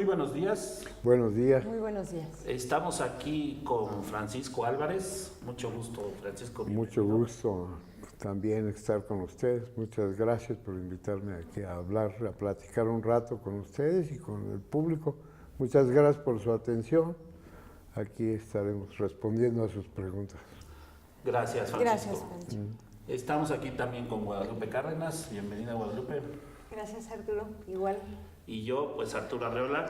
Muy buenos días. Buenos días. Muy buenos días. Estamos aquí con Francisco Álvarez. Mucho gusto, Francisco. Mucho gusto también estar con ustedes. Muchas gracias por invitarme aquí a hablar, a platicar un rato con ustedes y con el público. Muchas gracias por su atención. Aquí estaremos respondiendo a sus preguntas. Gracias, Francisco. Gracias, Pancho. Estamos aquí también con Guadalupe Cárdenas. Bienvenida, Guadalupe. Gracias, Arturo. Igual. Y yo, pues Arturo Arreola.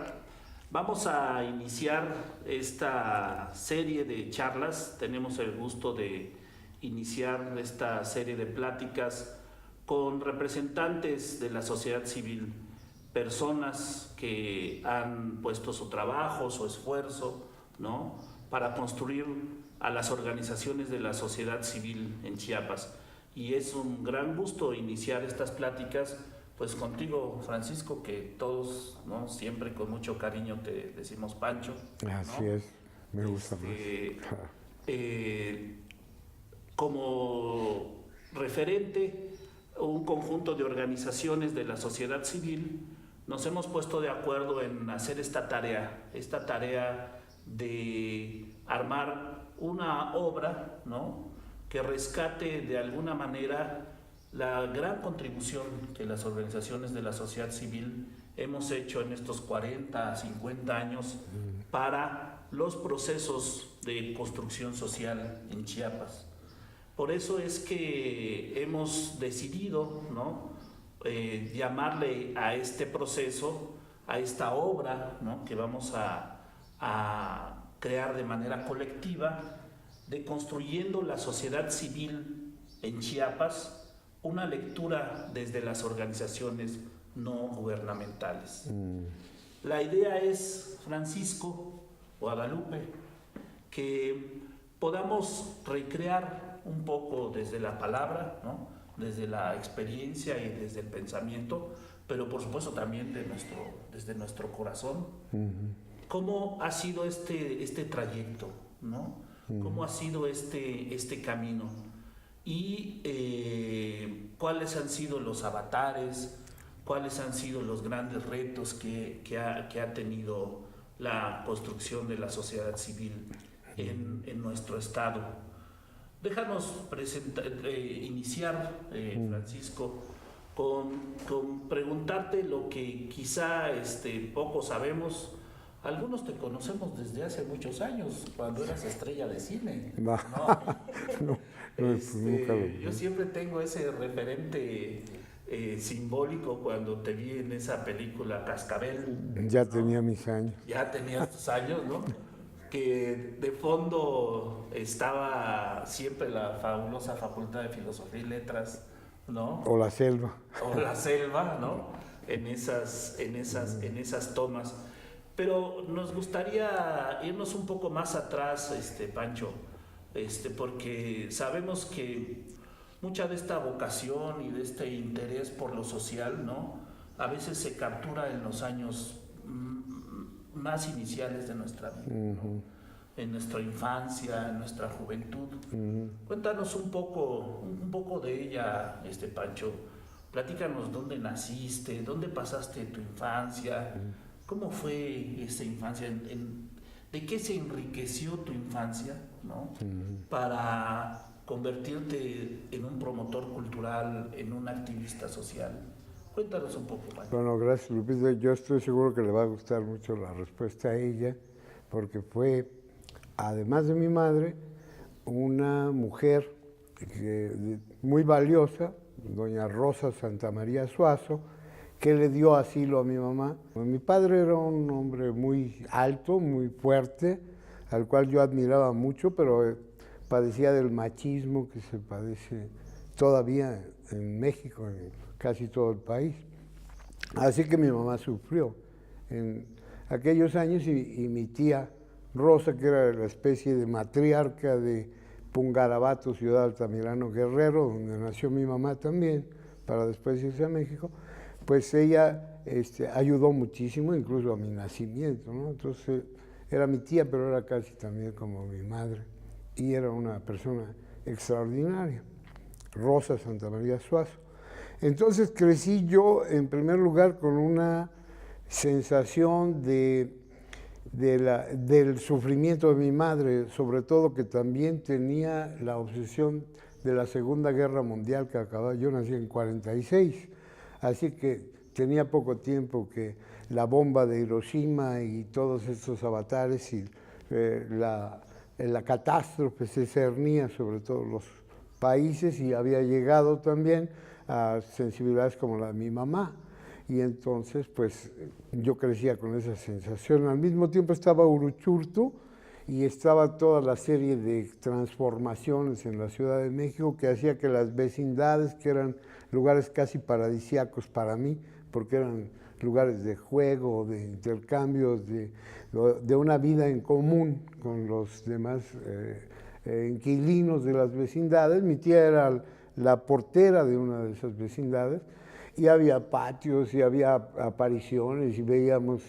Vamos a iniciar esta serie de charlas. Tenemos el gusto de iniciar esta serie de pláticas con representantes de la sociedad civil, personas que han puesto su trabajo, su esfuerzo, ¿no?, para construir a las organizaciones de la sociedad civil en Chiapas. Y es un gran gusto iniciar estas pláticas pues contigo, Francisco, que todos, ¿no?, siempre con mucho cariño te decimos Pancho, ¿no? Así es, me gusta más. Como referente, un conjunto de organizaciones de la sociedad civil, nos hemos puesto de acuerdo en hacer esta tarea de armar una obra, ¿no?, que rescate de alguna manera la gran contribución que las organizaciones de la sociedad civil hemos hecho en estos 40, 50 años para los procesos de construcción social en Chiapas. Por eso es que hemos decidido, ¿no?, llamarle a este proceso, a esta obra, ¿no?, que vamos a crear de manera colectiva, de construyendo la sociedad civil en Chiapas, una lectura desde las organizaciones no gubernamentales. La idea es, Francisco, Guadalupe, que podamos recrear un poco desde la palabra, ¿no?, desde la experiencia y desde el pensamiento, pero por supuesto también desde nuestro corazón, cómo ha sido este trayecto, ¿no? Cómo ha sido este camino y cuáles han sido los avatares, cuáles han sido los grandes retos que ha tenido la construcción de la sociedad civil en nuestro estado. Déjanos iniciar, Francisco, con preguntarte lo que quizá poco sabemos. Algunos te conocemos desde hace muchos años, cuando eras estrella de cine, ¿no? Nunca lo Yo siempre tengo ese referente simbólico cuando te vi en esa película Cascabel. Ya, ¿no?, tenía mis años. Ya tenías tus años, ¿no? Que de fondo estaba siempre la fabulosa Facultad de Filosofía y Letras, ¿no? O la selva. O la selva, ¿no? En esas tomas. Pero nos gustaría irnos un poco más atrás, Pancho, porque sabemos que mucha de esta vocación y de este interés por lo social, ¿no?, a veces se captura en los años más iniciales de nuestra vida, ¿no?, en nuestra infancia, en nuestra juventud. Cuéntanos un poco de ella, Pancho. Platícanos dónde naciste, dónde pasaste tu infancia. ¿Cómo fue esa infancia? ¿De qué se enriqueció tu infancia, ¿no?, para convertirte en un promotor cultural, en un activista social? Cuéntanos un poco, Pancho. Bueno, gracias, Lupita. Yo estoy seguro que le va a gustar mucho la respuesta a ella, porque fue, además de mi madre, una mujer muy valiosa, doña Rosa Santamaría Suazo, que le dio asilo a mi mamá. Mi padre era un hombre muy alto, muy fuerte, al cual yo admiraba mucho, pero padecía del machismo que se padece todavía en México, en casi todo el país. Así que mi mamá sufrió en aquellos años y mi tía Rosa, que era la especie de matriarca de Pungarabato, ciudad de Altamirano, Guerrero, donde nació mi mamá también, para después irse a México, pues ella ayudó muchísimo, incluso a mi nacimiento, ¿no? Entonces era mi tía, pero era casi también como mi madre, y era una persona extraordinaria, Rosa Santamaría Suazo. Entonces crecí yo, en primer lugar, con una sensación del sufrimiento de mi madre, sobre todo que también tenía la obsesión de la Segunda Guerra Mundial que acababa. Yo nací en 46, así que tenía poco tiempo que la bomba de Hiroshima y todos estos avatares y la catástrofe se cernía sobre todos los países y había llegado también a sensibilidades como la de mi mamá. Y entonces, pues, yo crecía con esa sensación. Al mismo tiempo estaba Uruchurtu y estaba toda la serie de transformaciones en la Ciudad de México que hacía que las vecindades, que eran lugares casi paradisíacos para mí, porque eran lugares de juego, de intercambios, de una vida en común con los demás inquilinos de las vecindades. Mi tía era la portera de una de esas vecindades y había patios y había apariciones y veíamos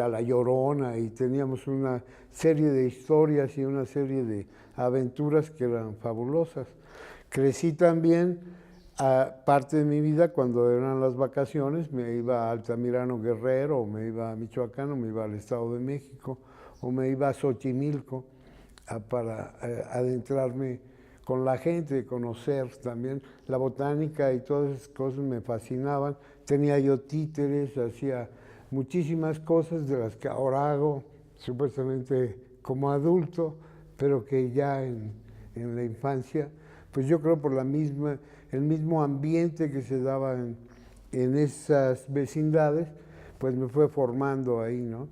a La Llorona y teníamos una serie de historias y una serie de aventuras que eran fabulosas. Crecí también, parte de mi vida, cuando eran las vacaciones, me iba a Altamirano Guerrero, o me iba a Michoacán, o me iba al Estado de México, o me iba a Xochimilco para adentrarme con la gente, conocer también la botánica y todas esas cosas me fascinaban. Tenía yo títeres, hacía muchísimas cosas de las que ahora hago supuestamente como adulto, pero que ya en la infancia, pues yo creo por el mismo ambiente que se daba en esas vecindades, pues me fue formando ahí, ¿no?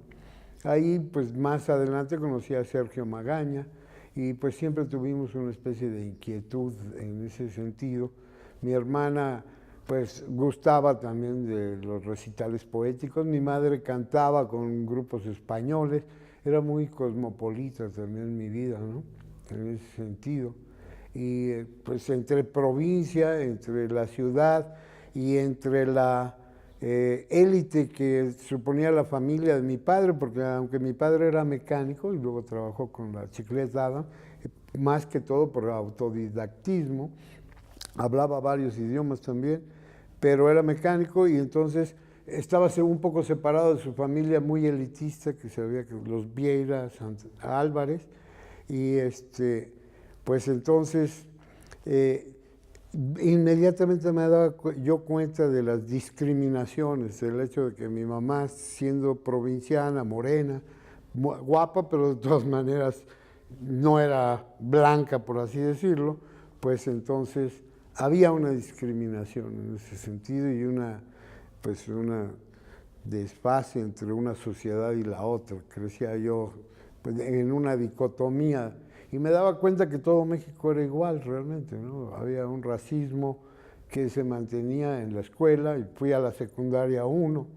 Ahí, pues más adelante conocí a Sergio Magaña y pues siempre tuvimos una especie de inquietud en ese sentido. Mi hermana pues gustaba también de los recitales poéticos, mi madre cantaba con grupos españoles, era muy cosmopolita también mi vida, ¿no? En ese sentido. Y pues entre provincia, entre la ciudad y entre la élite que suponía la familia de mi padre, porque aunque mi padre era mecánico y luego trabajó con la Chiclet Adam, más que todo por autodidactismo, hablaba varios idiomas también, pero era mecánico y entonces estaba un poco separado de su familia muy elitista, que se veía que los Vieira, Álvarez, y pues entonces inmediatamente me daba yo cuenta de las discriminaciones, el hecho de que mi mamá, siendo provinciana, morena, guapa, pero de todas maneras no era blanca, por así decirlo, pues entonces había una discriminación en ese sentido y una desfase entre una sociedad y la otra. Crecía yo pues, en una dicotomía y me daba cuenta que todo México era igual realmente, ¿no? Había un racismo que se mantenía en la escuela y fui a la secundaria 1,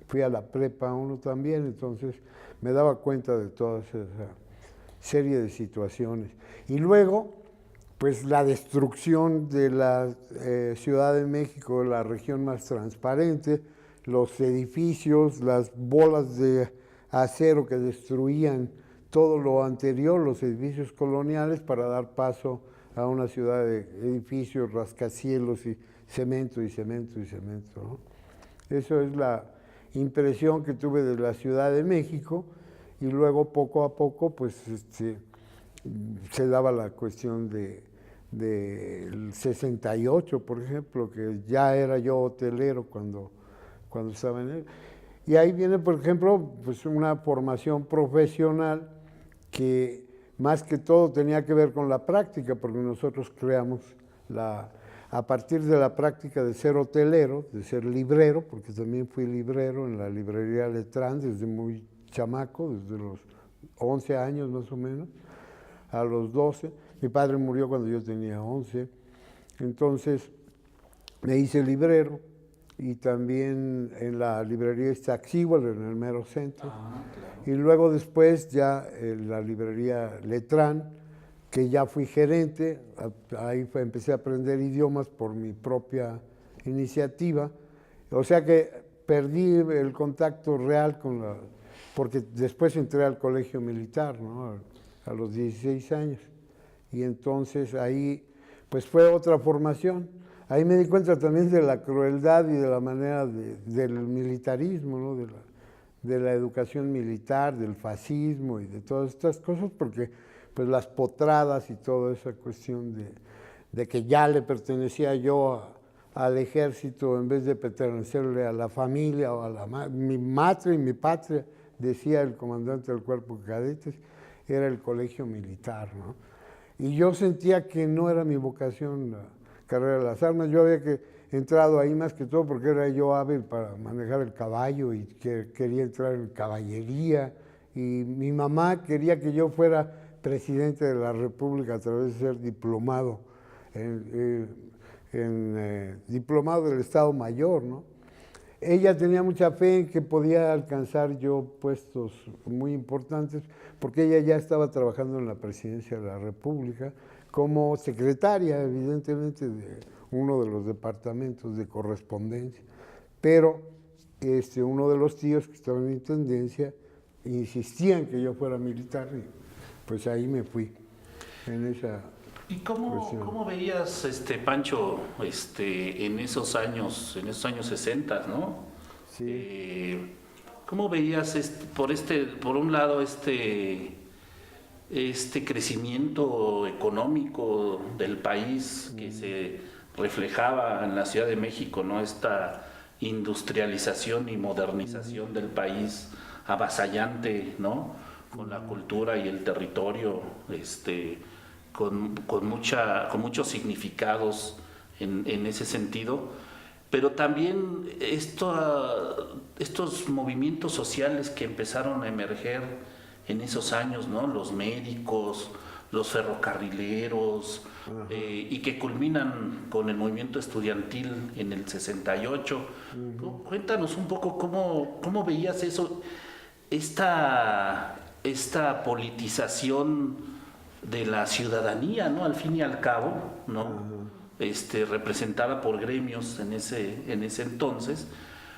fui a la prepa 1 también, entonces me daba cuenta de toda esa serie de situaciones. Y luego, pues la destrucción de la Ciudad de México, la región más transparente, los edificios, las bolas de acero que destruían todo lo anterior, los edificios coloniales, para dar paso a una ciudad de edificios, rascacielos y cemento y cemento y cemento, ¿no? Eso es la impresión que tuve de la Ciudad de México y luego poco a poco pues se daba la cuestión del 68, por ejemplo, que ya era yo hotelero cuando estaba en él. Y ahí viene, por ejemplo, pues una formación profesional que más que todo tenía que ver con la práctica, porque nosotros creamos a partir de la práctica de ser hotelero, de ser librero, porque también fui librero en la librería Letrán desde muy chamaco, desde los 11 años más o menos, a los 12. Mi padre murió cuando yo tenía 11, entonces me hice librero y también en la librería Iztaccíhuatl, en el mero centro. Claro. Y luego después ya en la librería Letrán, que ya fui gerente, ahí empecé a aprender idiomas por mi propia iniciativa. O sea que perdí el contacto real porque después entré al colegio militar, ¿no? A los 16 años. Y entonces ahí pues fue otra formación. Ahí me di cuenta también de la crueldad y de la manera del militarismo, ¿no? de la educación militar, del fascismo y de todas estas cosas, porque pues las potradas y toda esa cuestión de que ya le pertenecía yo al ejército en vez de pertenecerle a la familia o a mi matria y mi patria, decía el comandante del cuerpo de cadetes, era el colegio militar, ¿no? Y yo sentía que no era mi vocación la carrera de las armas. Yo había entrado ahí más que todo porque era yo hábil para manejar el caballo y que quería entrar en caballería. Y mi mamá quería que yo fuera presidente de la República a través de ser diplomado, diplomado del Estado Mayor, ¿no? Ella tenía mucha fe en que podía alcanzar yo puestos muy importantes, porque ella ya estaba trabajando en la presidencia de la República como secretaria, evidentemente, de uno de los departamentos de correspondencia. Pero uno de los tíos que estaba en intendencia insistía en que yo fuera militar y pues ahí me fui en esa. ¿Y cómo veías, Pancho, en esos años 60, ¿no? Sí. ¿Cómo veías, por un lado, este crecimiento económico del país que se reflejaba en la Ciudad de México, ¿no? Esta industrialización y modernización del país avasallante, ¿no? Con la cultura y el territorio, con muchos significados en ese sentido, pero también estos movimientos sociales que empezaron a emerger en esos años, ¿no? Los médicos, los ferrocarrileros, y que culminan con el movimiento estudiantil en el 68. Cuéntanos un poco cómo veías eso, esta politización de la ciudadanía, ¿no? Al fin y al cabo, ¿no? Representada por gremios en ese entonces.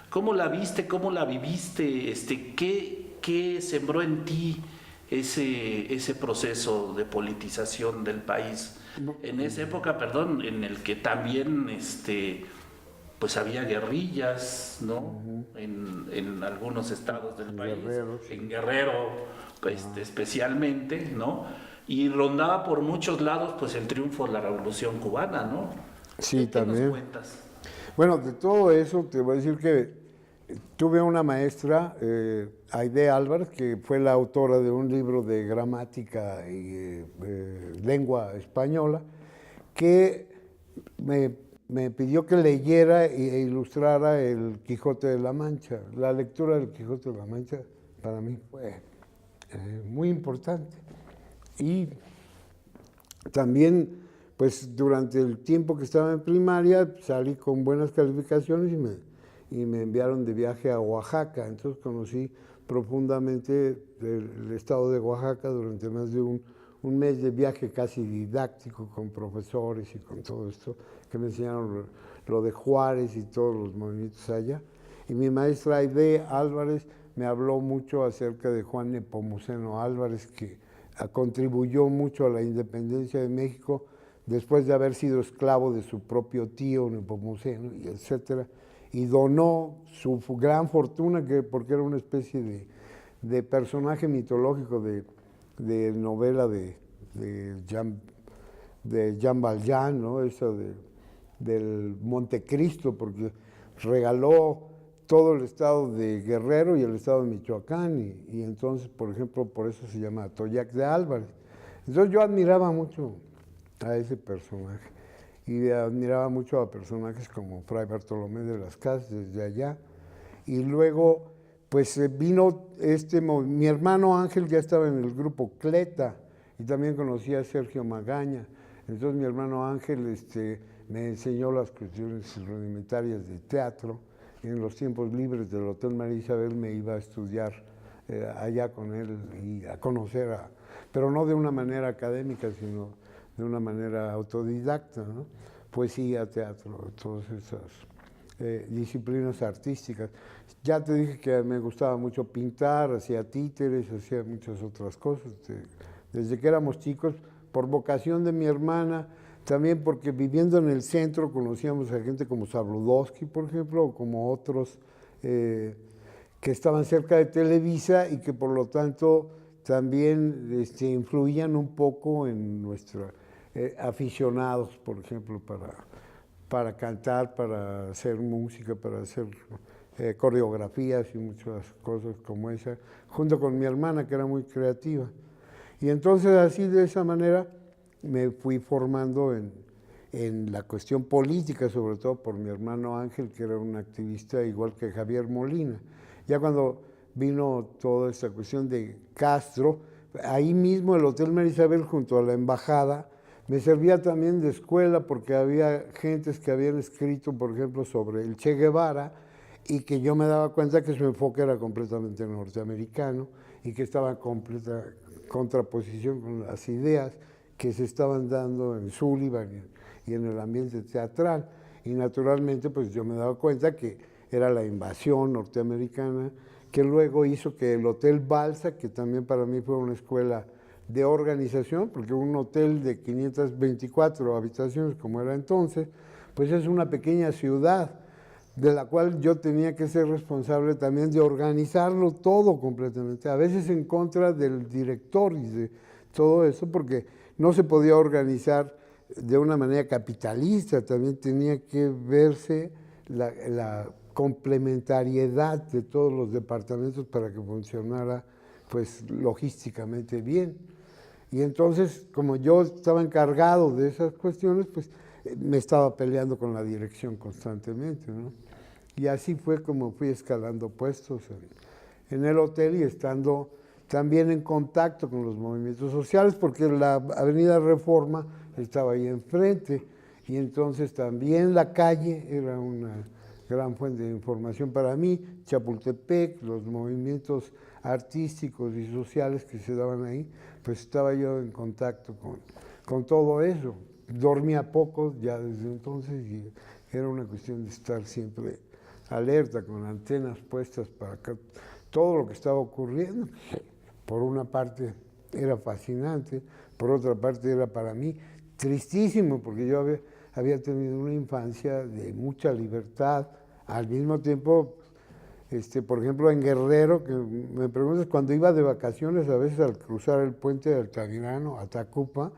¿Cómo la viste? ¿Cómo la viviste? ¿Qué sembró en ti ese proceso de politización del país? En esa época, en el que también pues había guerrillas, ¿no? En algunos estados del país. Guerrero, sí. En Guerrero, especialmente, ¿no? Y rondaba por muchos lados pues el triunfo de la Revolución Cubana, ¿no? Sí, ¿Qué también. nos cuentas? Bueno, de todo eso te voy a decir que tuve una maestra, Aide Álvarez, que fue la autora de un libro de gramática y lengua española, que me pidió que leyera e ilustrara el Quijote de la Mancha. La lectura del Quijote de la Mancha para mí fue muy importante. Y también, pues durante el tiempo que estaba en primaria, salí con buenas calificaciones y me enviaron de viaje a Oaxaca. Entonces conocí profundamente el estado de Oaxaca durante más de un mes de viaje casi didáctico con profesores y con todo esto, que me enseñaron lo de Juárez y todos los movimientos allá. Y mi maestra Aide Álvarez me habló mucho acerca de Juan Nepomuceno Álvarez, que contribuyó mucho a la independencia de México después de haber sido esclavo de su propio tío Nepomuceno, y etcétera, y donó su gran fortuna, porque era una especie de personaje mitológico de novela de Jean Valjean, ¿no? Eso del Montecristo, porque regaló todo el estado de Guerrero y el estado de Michoacán, y entonces, por ejemplo, por eso se llama Atoyac de Álvarez. Entonces yo admiraba mucho a ese personaje, y admiraba mucho a personajes como Fray Bartolomé de las Casas desde allá, y luego pues vino mi hermano Ángel ya estaba en el grupo Cleta, y también conocía a Sergio Magaña. Entonces mi hermano Ángel me enseñó las cuestiones rudimentarias de teatro. En los tiempos libres del Hotel María Isabel me iba a estudiar allá con él y a conocer, pero no de una manera académica, sino de una manera autodidacta, ¿no? Poesía, teatro, todas esas disciplinas artísticas. Ya te dije que me gustaba mucho pintar, hacía títeres, hacía muchas otras cosas. Desde que éramos chicos, por vocación de mi hermana, también porque viviendo en el centro conocíamos a gente como Sabludowski, por ejemplo, o como otros que que estaban cerca de Televisa y que por lo tanto también influían un poco en nuestros aficionados, por ejemplo, para cantar, para hacer música, para hacer coreografías y muchas cosas como esa, junto con mi hermana, que era muy creativa. Y entonces así, de esa manera, me fui formando en la cuestión política, sobre todo por mi hermano Ángel, que era un activista igual que Javier Molina. Ya cuando vino toda esta cuestión de Castro, ahí mismo el Hotel María Isabel, junto a la embajada, me servía también de escuela porque había gentes que habían escrito, por ejemplo, sobre el Che Guevara, y que yo me daba cuenta que su enfoque era completamente norteamericano y que estaba en completa contraposición con las ideas que se estaban dando en Sullivan y en el ambiente teatral. Y naturalmente, pues yo me daba cuenta que era la invasión norteamericana que luego hizo que el Hotel Balsa, que también para mí fue una escuela de organización, porque un hotel de 524 habitaciones, como era entonces, pues es una pequeña ciudad, de la cual yo tenía que ser responsable también de organizarlo todo completamente, a veces en contra del director y de todo eso, porque no se podía organizar de una manera capitalista, también tenía que verse la complementariedad de todos los departamentos para que funcionara pues logísticamente bien. Y entonces, como yo estaba encargado de esas cuestiones, pues me estaba peleando con la dirección constantemente, ¿no? Y así fue como fui escalando puestos en el hotel y estando también en contacto con los movimientos sociales, porque la Avenida Reforma estaba ahí enfrente, y entonces también la calle era una gran fuente de información para mí, Chapultepec, los movimientos artísticos y sociales que se daban ahí, pues estaba yo en contacto con todo eso. Dormía poco ya desde entonces y era una cuestión de estar siempre alerta, con antenas puestas para todo lo que estaba ocurriendo. Por una parte era fascinante, por otra parte era para mí tristísimo, porque yo había tenido una infancia de mucha libertad, al mismo tiempo, por ejemplo, en Guerrero, que me preguntas, cuando iba de vacaciones, a veces al cruzar el puente de Altamirano a Tacuba,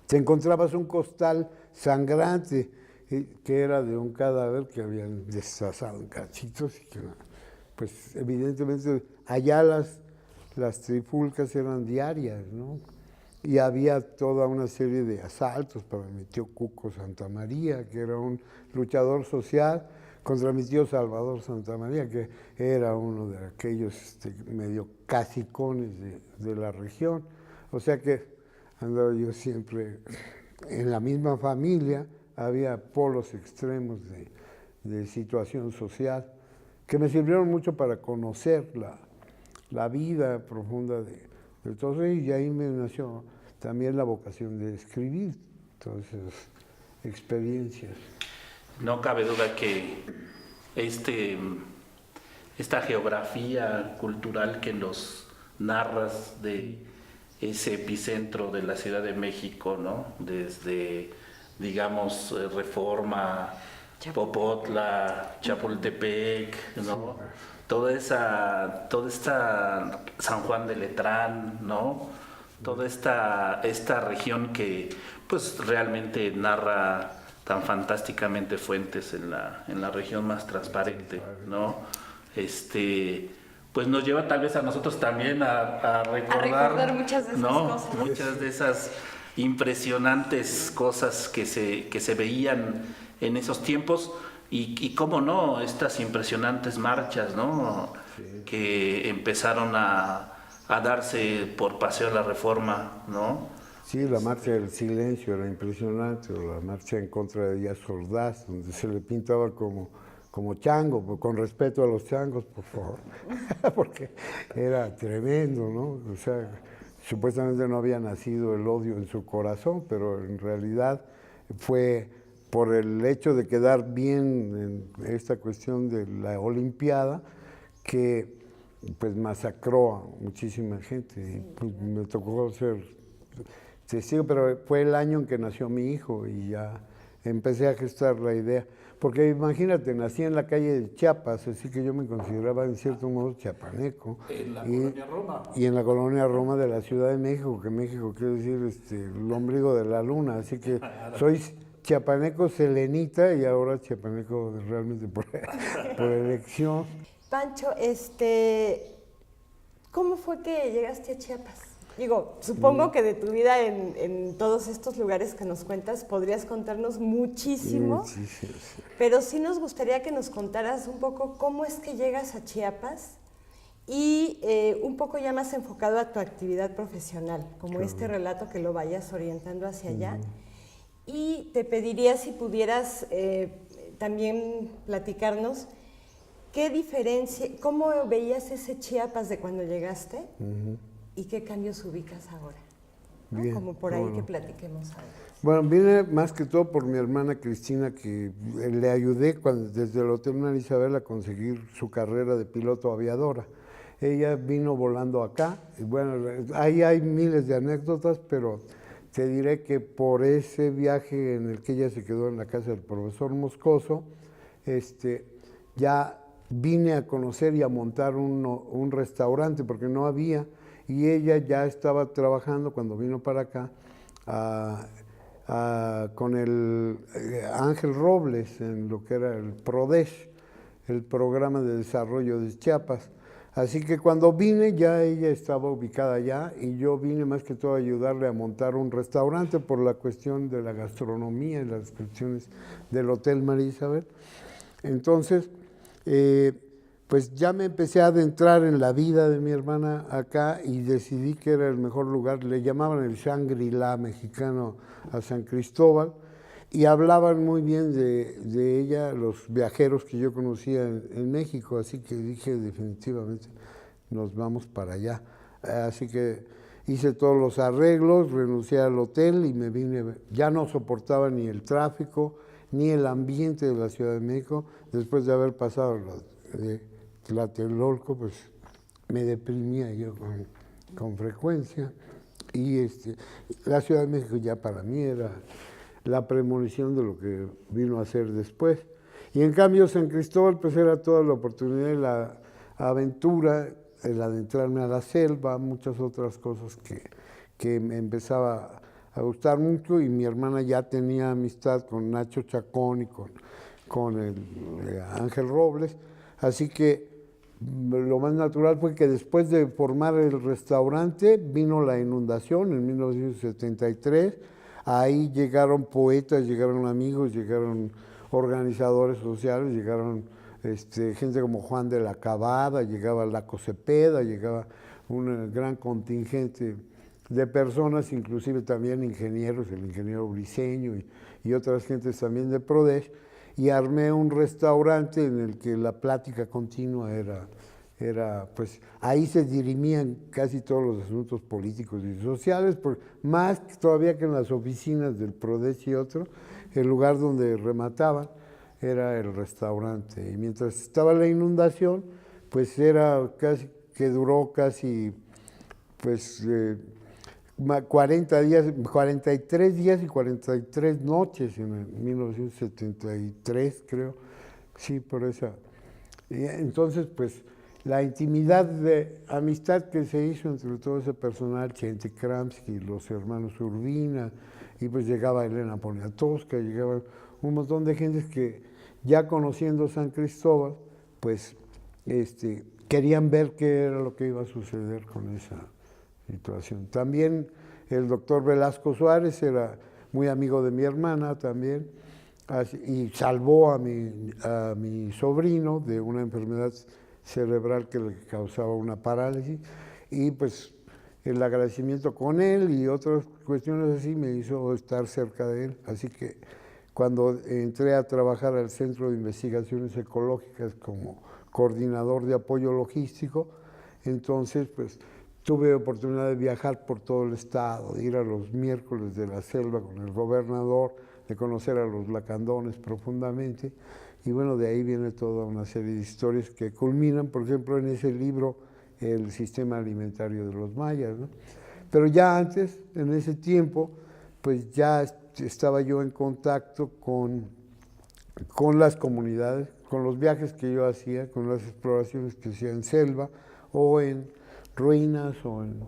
te encontrabas un costal sangrante, que era de un cadáver que habían destazado en cachitos, y que, pues evidentemente, allá las trifulcas eran diarias, ¿no? Y había toda una serie de asaltos para mi tío Cuco Santamaría, que era un luchador social, contra mi tío Salvador Santamaría, que era uno de aquellos medio cacicones de la región. O sea que andaba yo siempre en la misma familia, había polos extremos de situación social, que me sirvieron mucho para conocer la vida profunda de todos ellos, y ahí me nació también la vocación de escribir todas esas experiencias. No cabe duda que esta geografía cultural que nos narras de ese epicentro de la Ciudad de México, ¿no? Desde, digamos, Reforma, Popotla, Chapultepec, ¿no? Toda esta San Juan de Letrán, ¿no? Toda esta región que pues realmente narra tan fantásticamente Fuentes en la región más transparente, ¿no? Pues nos lleva tal vez a nosotros también a recordar muchas de esas ¿no? cosas. Muchas de esas impresionantes cosas que se veían en esos tiempos y cómo no, estas impresionantes marchas, ¿no? Sí. Que empezaron a darse por Paseo de la Reforma, ¿no? Sí, la marcha del silencio era impresionante, o la marcha en contra de Díaz Ordaz, donde se le pintaba como chango, con respeto a los changos, por favor, porque era tremendo, ¿no? O sea, supuestamente no había nacido el odio en su corazón, pero en realidad fue por el hecho de quedar bien en esta cuestión de la Olimpiada que pues masacró a muchísima gente. Y pues, me tocó ser testigo, pero fue el año en que nació mi hijo y ya empecé a gestar la idea. Porque imagínate, nací en la calle de Chiapas, así que yo me consideraba en cierto modo chiapaneco. En la colonia Roma. Y en la colonia Roma de la Ciudad de México, que México quiere decir el ombligo de la luna, así que soy chiapaneco selenita y ahora chiapaneco realmente por elección. Pancho, ¿cómo fue que llegaste a Chiapas? Digo, supongo que de tu vida en todos estos lugares que nos cuentas podrías contarnos muchísimo, Muchísimo, sí. pero sí nos gustaría que nos contaras un poco cómo es que llegas a Chiapas y un poco ya más enfocado a tu actividad profesional, como este relato que lo vayas orientando hacia allá. Y te pediría si pudieras también platicarnos qué diferencia, cómo veías ese Chiapas de cuando llegaste y qué cambios ubicas ahora, ¿no? Bien, Como por ahí bueno. que platiquemos ahora. Bueno, vine más que todo por mi hermana Cristina, que le ayudé desde el Hotel María Isabel a conseguir su carrera de piloto aviadora. Ella vino volando acá, y bueno, ahí hay miles de anécdotas, pero te diré que por ese viaje en el que ella se quedó en la casa del profesor Moscoso, ya vine a conocer y a montar un restaurante, porque no había, y ella ya estaba trabajando cuando vino para acá con el Ángel Robles en lo que era el PRODES, el Programa de Desarrollo de Chiapas. Así que cuando vine ya ella estaba ubicada allá y yo vine más que todo a ayudarle a montar un restaurante por la cuestión de la gastronomía y las cuestiones del Hotel María Isabel. Entonces, pues ya me empecé a adentrar en la vida de mi hermana acá y decidí que era el mejor lugar. Le llamaban el Shangri-La mexicano a San Cristóbal y hablaban muy bien de ella los viajeros que yo conocía en México, así que dije definitivamente nos vamos para allá. Así que hice todos los arreglos, renuncié al hotel y me vine. Ya no soportaba ni el tráfico ni el ambiente de la Ciudad de México. Después de haber pasado de Tlatelolco, pues me deprimía yo con frecuencia. Y la Ciudad de México ya para mí era la premonición de lo que vino a ser después. Y en cambio San Cristóbal pues era toda la oportunidad y la aventura, el adentrarme a la selva, muchas otras cosas que me empezaba a gustar mucho, y mi hermana ya tenía amistad con Nacho Chacón y con el Ángel Robles, así que lo más natural fue que después de formar el restaurante vino la inundación en 1973. Ahí llegaron poetas, llegaron amigos, llegaron organizadores sociales, llegaron gente como Juan de la Cabada, llegaba Laco Cepeda, llegaba un gran contingente de personas, inclusive también ingenieros, el ingeniero Briceño y otras gentes también de PRODES, y armé un restaurante en el que la plática continua era, pues ahí se dirimían casi todos los asuntos políticos y sociales, más todavía que en las oficinas del PRODES y otro, el lugar donde remataban era el restaurante. Y mientras estaba la inundación, pues era casi, que duró casi, pues 43 días y 43 noches en 1973, creo, sí, por esa. Y entonces, pues, la intimidad de amistad que se hizo entre todo ese personal, Chente Kramsky, los hermanos Urbina, y pues llegaba Elena Poniatowska, llegaba un montón de gentes que ya conociendo San Cristóbal, pues querían ver qué era lo que iba a suceder con esa situación. También el doctor Velasco Suárez era muy amigo de mi hermana también, y salvó a mi sobrino de una enfermedad cerebral que le causaba una parálisis, y pues el agradecimiento con él y otras cuestiones así me hizo estar cerca de él. Así que cuando entré a trabajar al Centro de Investigaciones Ecológicas como coordinador de apoyo logístico, entonces pues tuve oportunidad de viajar por todo el estado, de ir a los miércoles de la selva con el gobernador, de conocer a los lacandones profundamente, y bueno, de ahí viene toda una serie de historias que culminan, por ejemplo, en ese libro, El Sistema Alimentario de los Mayas, ¿no? Pero ya antes, en ese tiempo, pues ya estaba yo en contacto con las comunidades, con los viajes que yo hacía, con las exploraciones que hacía en selva o en ruinas o en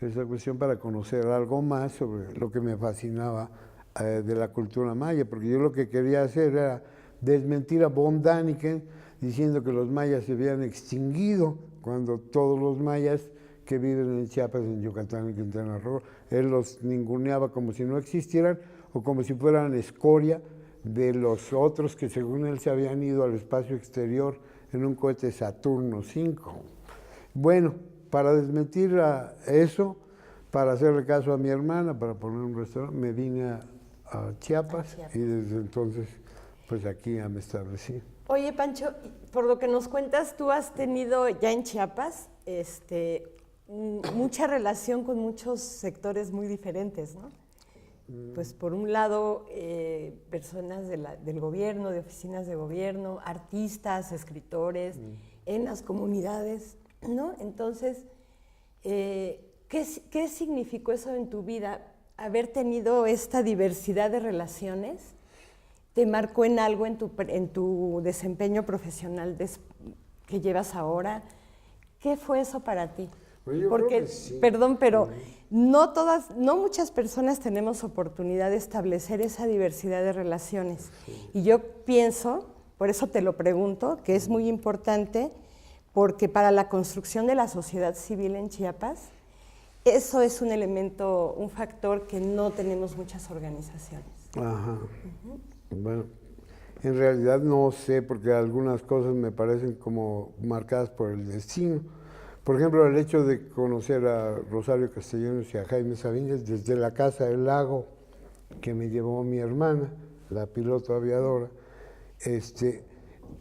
esa cuestión para conocer algo más sobre lo que me fascinaba de la cultura maya, porque yo lo que quería hacer era desmentir a von Däniken diciendo que los mayas se habían extinguido, cuando todos los mayas que viven en Chiapas, en Yucatán y Quintana Roo, él los ninguneaba como si no existieran o como si fueran escoria de los otros que según él se habían ido al espacio exterior en un cohete Saturno V. Bueno, para desmentir a eso, para hacerle caso a mi hermana, para poner un restaurante, me vine a Chiapas y desde entonces pues aquí ya me establecí. Oye, Pancho, por lo que nos cuentas, tú has tenido ya en Chiapas mucha relación con muchos sectores muy diferentes, ¿no? Pues por un lado, personas del gobierno, de oficinas de gobierno, artistas, escritores, en las comunidades, ¿no? Entonces, ¿qué significó eso en tu vida? Haber tenido esta diversidad de relaciones, ¿te marcó en algo en tu desempeño profesional que llevas ahora? ¿Qué fue eso para ti? Pues yo porque, creo que sí. perdón, pero no muchas personas tenemos oportunidad de establecer esa diversidad de relaciones. Sí. Y yo pienso, por eso te lo pregunto, que es muy importante, porque para la construcción de la sociedad civil en Chiapas, eso es un elemento, un factor que no tenemos muchas organizaciones. Ajá. Bueno, en realidad no sé, porque algunas cosas me parecen como marcadas por el destino. Por ejemplo, el hecho de conocer a Rosario Castellanos y a Jaime Sabines desde la Casa del Lago, que me llevó mi hermana, la piloto aviadora,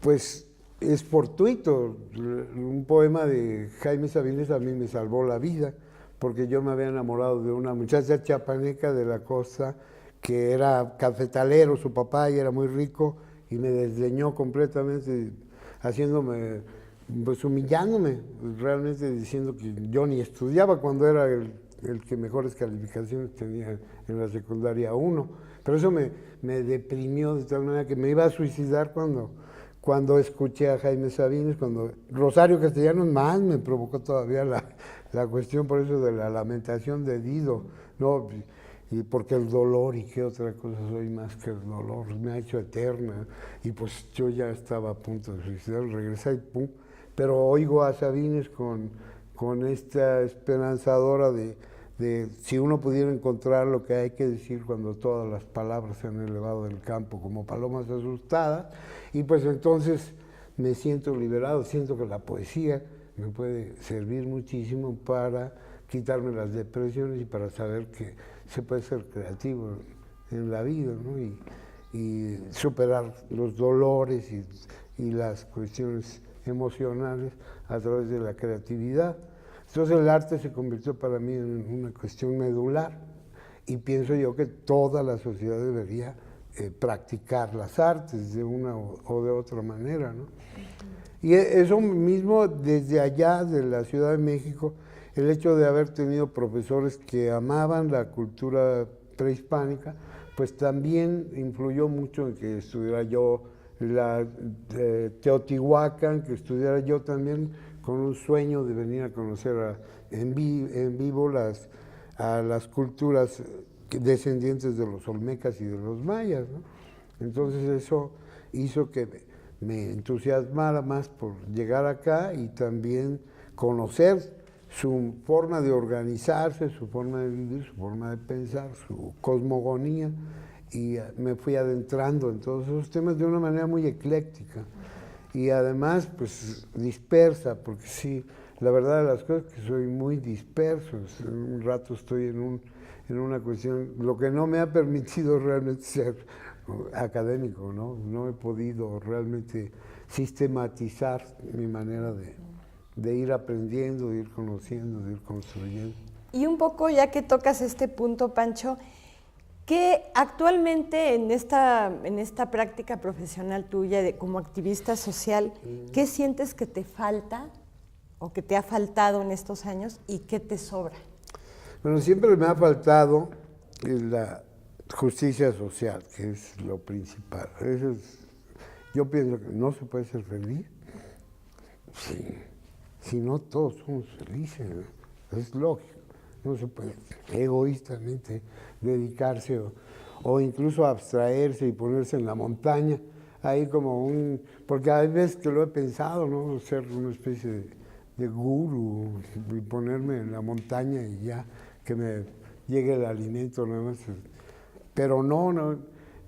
pues es fortuito. Un poema de Jaime Sabines a mí me salvó la vida, porque yo me había enamorado de una muchacha chiapaneca de la costa que era cafetalero, su papá, y era muy rico, y me desdeñó completamente, haciéndome, pues humillándome, realmente diciendo que yo ni estudiaba cuando era el que mejores calificaciones tenía en la secundaria 1. Pero eso me deprimió de tal manera que me iba a suicidar cuando escuché a Jaime Sabines, cuando Rosario Castellanos más me provocó todavía la cuestión por eso de la lamentación de Dido, ¿no? Y porque el dolor y qué otra cosa soy más que el dolor, me ha hecho eterna, y pues yo ya estaba a punto de suicidar, regresé y pum, pero oigo a Sabines con esta esperanzadora de si uno pudiera encontrar lo que hay que decir cuando todas las palabras se han elevado del campo como palomas asustadas, y pues entonces me siento liberado, siento que la poesía me puede servir muchísimo para quitarme las depresiones y para saber que se puede ser creativo en la vida, ¿no? Y superar los dolores y las cuestiones emocionales a través de la creatividad. Entonces el arte se convirtió para mí en una cuestión medular y pienso yo que toda la sociedad debería practicar las artes de una o de otra manera, ¿no? Y eso mismo desde allá, de la Ciudad de México, el hecho de haber tenido profesores que amaban la cultura prehispánica, pues también influyó mucho en que estudiara yo la Teotihuacán, que estudiara yo también con un sueño de venir a conocer en vivo a las culturas descendientes de los olmecas y de los mayas, ¿no? Entonces eso hizo que me entusiasmara más por llegar acá y también conocer su forma de organizarse, su forma de vivir, su forma de pensar, su cosmogonía, y me fui adentrando en todos esos temas de una manera muy ecléctica y además pues dispersa, porque sí, la verdad de las cosas es que soy muy disperso. Un rato estoy en una cuestión, lo que no me ha permitido realmente ser académico, ¿no? No he podido realmente sistematizar mi manera de ir aprendiendo, de ir conociendo, de ir construyendo. Y un poco, ya que tocas este punto, Pancho, que actualmente en esta práctica profesional tuya como activista social, ¿qué sientes que te falta o que te ha faltado en estos años y qué te sobra? Bueno, siempre me ha faltado justicia social, que es lo principal. Eso es, yo pienso que no se puede ser feliz si no todos somos felices, ¿no? Es lógico. No se puede egoístamente dedicarse o incluso abstraerse y ponerse en la montaña, ahí como porque hay veces que lo he pensado, ¿no? Ser una especie de gurú y ponerme en la montaña y ya que me llegue el alimento nada más. Pero no,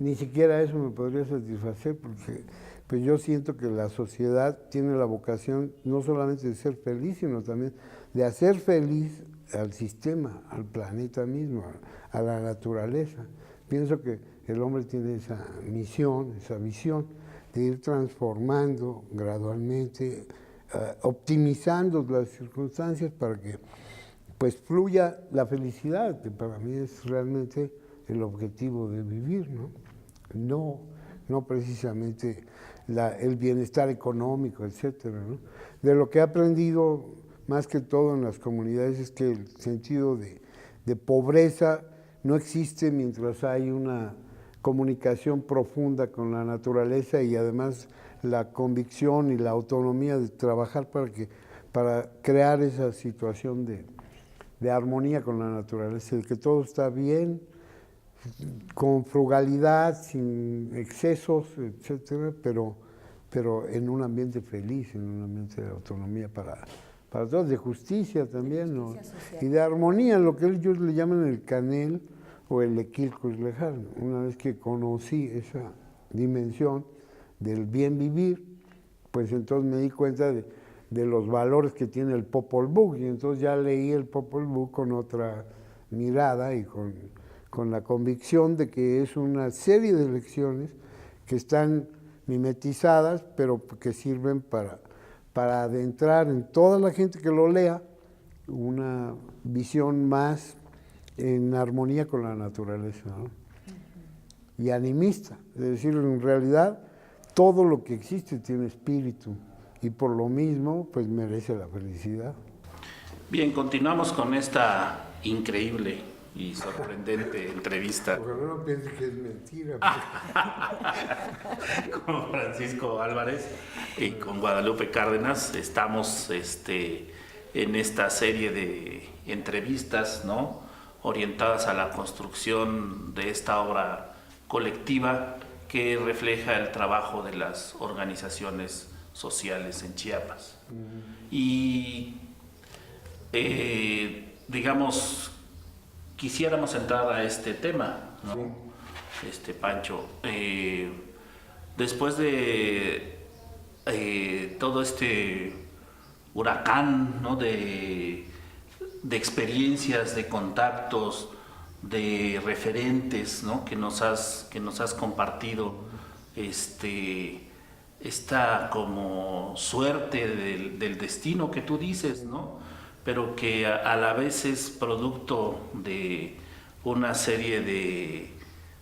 ni siquiera eso me podría satisfacer porque pues yo siento que la sociedad tiene la vocación no solamente de ser feliz, sino también de hacer feliz al sistema, al planeta mismo, a la naturaleza. Pienso que el hombre tiene esa misión, esa visión de ir transformando gradualmente, optimizando las circunstancias para que pues fluya la felicidad, que para mí es realmente el objetivo de vivir, ¿no? No precisamente el bienestar económico, etcétera, ¿no? De lo que he aprendido más que todo en las comunidades es que el sentido de pobreza no existe mientras hay una comunicación profunda con la naturaleza y además la convicción y la autonomía de trabajar para crear esa situación de armonía con la naturaleza, de que todo está bien, con frugalidad, sin excesos, etcétera, pero en un ambiente feliz, en un ambiente de autonomía para todos, de justicia también, ¿no? Y de armonía, lo que ellos le llaman el canel o el equilcus lejano. Una vez que conocí esa dimensión del bien vivir, pues entonces me di cuenta de los valores que tiene el Popol Vuh, y entonces ya leí el Popol Vuh con otra mirada y con la convicción de que es una serie de lecciones que están mimetizadas, pero que sirven para adentrar en toda la gente que lo lea una visión más en armonía con la naturaleza, ¿no? Y animista, es decir, en realidad todo lo que existe tiene espíritu y por lo mismo pues merece la felicidad. Bien, continuamos con esta increíble y sorprendente entrevista. Ojalá no piense que es mentira. Con Francisco Álvarez y con Guadalupe Cárdenas estamos en esta serie de entrevistas, ¿no?, orientadas a la construcción de esta obra colectiva que refleja el trabajo de las organizaciones sociales en Chiapas. Y digamos, quisiéramos entrar a este tema, ¿no? Pancho, después de todo este huracán, ¿no?, de experiencias, de contactos, de referentes, ¿no?, que nos has compartido, esta como suerte del destino que tú dices, ¿no?, pero que a la vez es producto de una serie de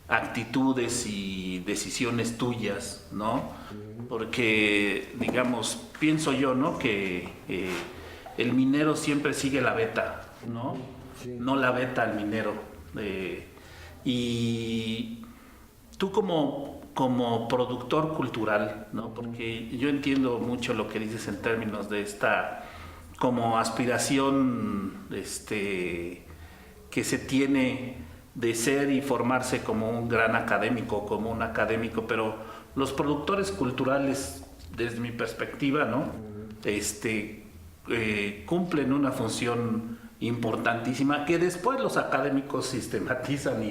actitudes y decisiones tuyas, ¿no? Porque, digamos, pienso yo, ¿no?, que el minero siempre sigue la veta, ¿no? Sí. No la veta al minero. Y tú como productor cultural, ¿no?, porque yo entiendo mucho lo que dices en términos de esta como aspiración que se tiene de ser y formarse como un gran académico, como un académico, pero los productores culturales, desde mi perspectiva, ¿no?, cumplen una función importantísima que después los académicos sistematizan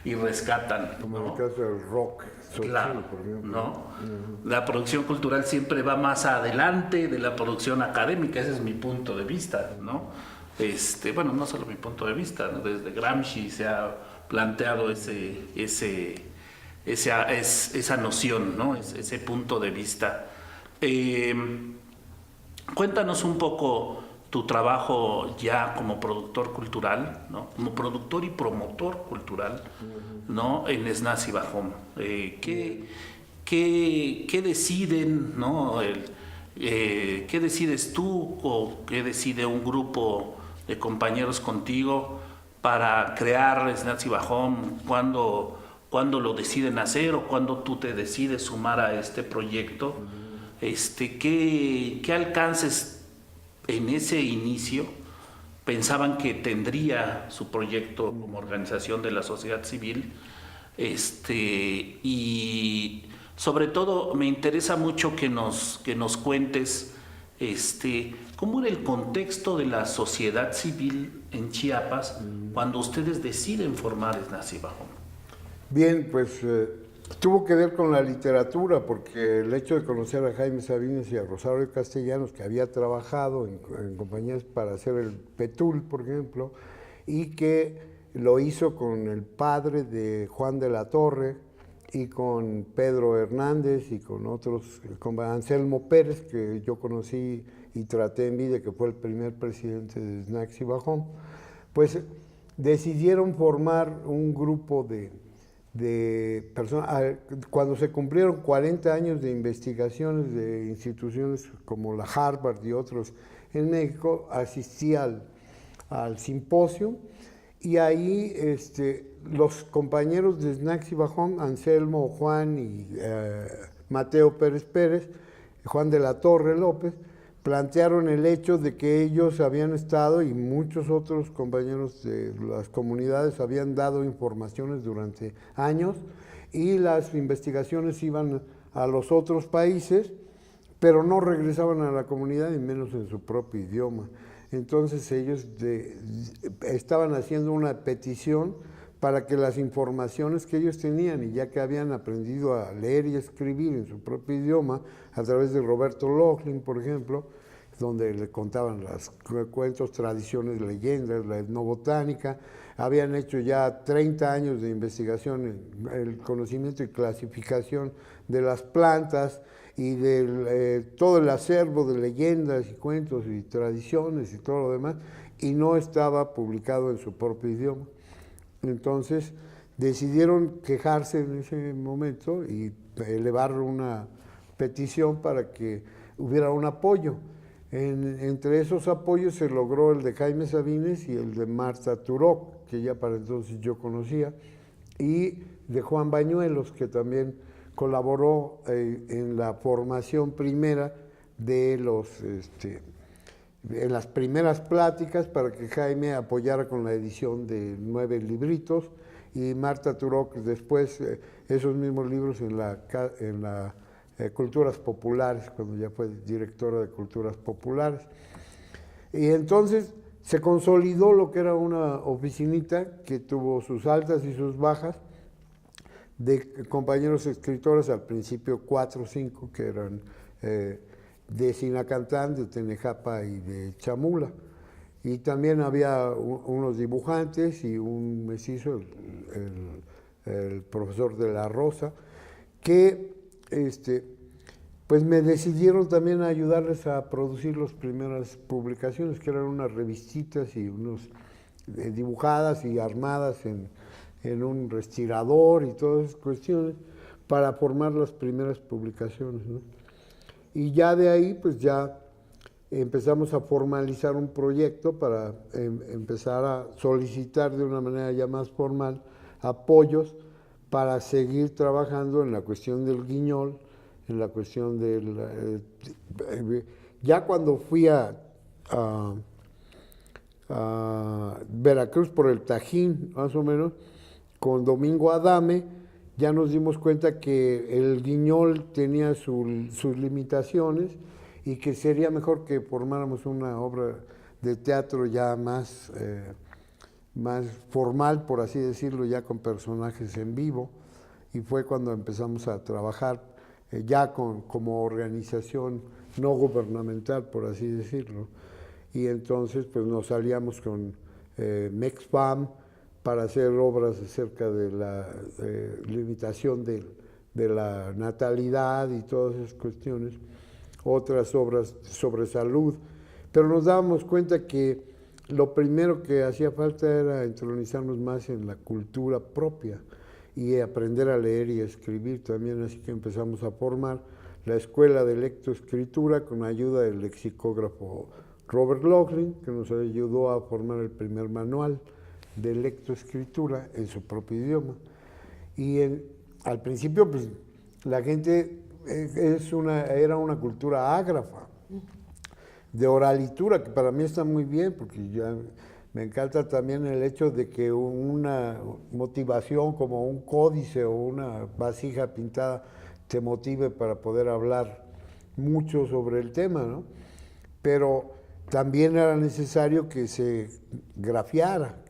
y rescatan, como ¿no?, en el caso del rock. Claro, ¿no? La producción cultural siempre va más adelante de la producción académica, ese es mi punto de vista, ¿no? Bueno, no solo mi punto de vista, ¿no? Desde Gramsci se ha planteado esa noción, ¿no?, ese punto de vista. Cuéntanos un poco tu trabajo ya como productor cultural, ¿no?, como productor y promotor cultural, ¿no?, en Esnasi Bajom. ¿Qué deciden, ¿no?, qué decides tú o qué decide un grupo de compañeros contigo para crear Snacks y Bajón? ¿Cuándo lo deciden hacer o cuándo tú te decides sumar a este proyecto? ¿Qué alcances en ese inicio pensaban que tendría su proyecto como organización de la sociedad civil? Y sobre todo me interesa mucho que nos cuentes cómo era el contexto de la sociedad civil en Chiapas cuando ustedes deciden formar Snacks y Bajón. Bien, pues tuvo que ver con la literatura, porque el hecho de conocer a Jaime Sabines y a Rosario Castellanos, que había trabajado en compañías para hacer el Petul, por ejemplo, y que lo hizo con el padre de Juan de la Torre y con Pedro Hernández y con otros, con Anselmo Pérez, que yo conocí y traté en vida, que fue el primer presidente de Snacks y Bajón, pues decidieron formar un grupo de personas. Cuando se cumplieron 40 años de investigaciones de instituciones como la Harvard y otros en México, asistí al simposio y ahí los compañeros de Snacks y Bajón, Anselmo, Juan y Mateo Pérez Pérez, Juan de la Torre López, plantearon el hecho de que ellos habían estado y muchos otros compañeros de las comunidades habían dado informaciones durante años y las investigaciones iban a los otros países, pero no regresaban a la comunidad y menos en su propio idioma. Entonces ellos estaban haciendo una petición para que las informaciones que ellos tenían, y ya que habían aprendido a leer y escribir en su propio idioma, a través de Roberto Laughlin, por ejemplo, donde le contaban los cuentos, tradiciones, leyendas, la etnobotánica, habían hecho ya 30 años de investigación en el conocimiento y clasificación de las plantas y de todo el acervo de leyendas y cuentos y tradiciones y todo lo demás, y no estaba publicado en su propio idioma. Entonces decidieron quejarse en ese momento y elevar una petición para que hubiera un apoyo. Entre esos apoyos se logró el de Jaime Sabines y el de Marta Turok, que ya para entonces yo conocía, y de Juan Bañuelos, que también colaboró en la formación primera de en las primeras pláticas para que Jaime apoyara con la edición de 9 libritos y Marta Turok después esos mismos libros en la Culturas Populares, cuando ya fue directora de Culturas Populares. Y entonces se consolidó lo que era una oficinita que tuvo sus altas y sus bajas, de compañeros escritores, al principio 4 o 5, que eran de Sinacantán, de Tenejapa y de Chamula. Y también había unos dibujantes y un mestizo, el profesor de la Rosa, que pues me decidieron también a ayudarles a producir las primeras publicaciones, que eran unas revistitas y dibujadas y armadas en un respirador y todas esas cuestiones, para formar las primeras publicaciones, ¿no? Y ya de ahí, pues ya empezamos a formalizar un proyecto para empezar a solicitar de una manera ya más formal apoyos para seguir trabajando en la cuestión del guiñol, en la cuestión del... ya cuando fui a Veracruz por el Tajín, más o menos, con Domingo Adame, ya nos dimos cuenta que el guiñol tenía sus limitaciones y que sería mejor que formáramos una obra de teatro ya más formal, por así decirlo, ya con personajes en vivo, y fue cuando empezamos a trabajar ya como organización no gubernamental, por así decirlo, y entonces pues nos aliamos con MEXFAM para hacer obras acerca de la limitación de la natalidad y todas esas cuestiones, otras obras sobre salud, pero nos dábamos cuenta que lo primero que hacía falta era entronizarnos más en la cultura propia y aprender a leer y escribir también, así que empezamos a formar la Escuela de Lectoescritura con ayuda del lexicógrafo Robert Laughlin, que nos ayudó a formar el primer manual de lectoescritura en su propio idioma. Y al principio, pues, la gente era una cultura ágrafa, de oralitura, que para mí está muy bien, porque ya me encanta también el hecho de que una motivación como un códice o una vasija pintada te motive para poder hablar mucho sobre el tema, ¿no? Pero también era necesario que se grafiara,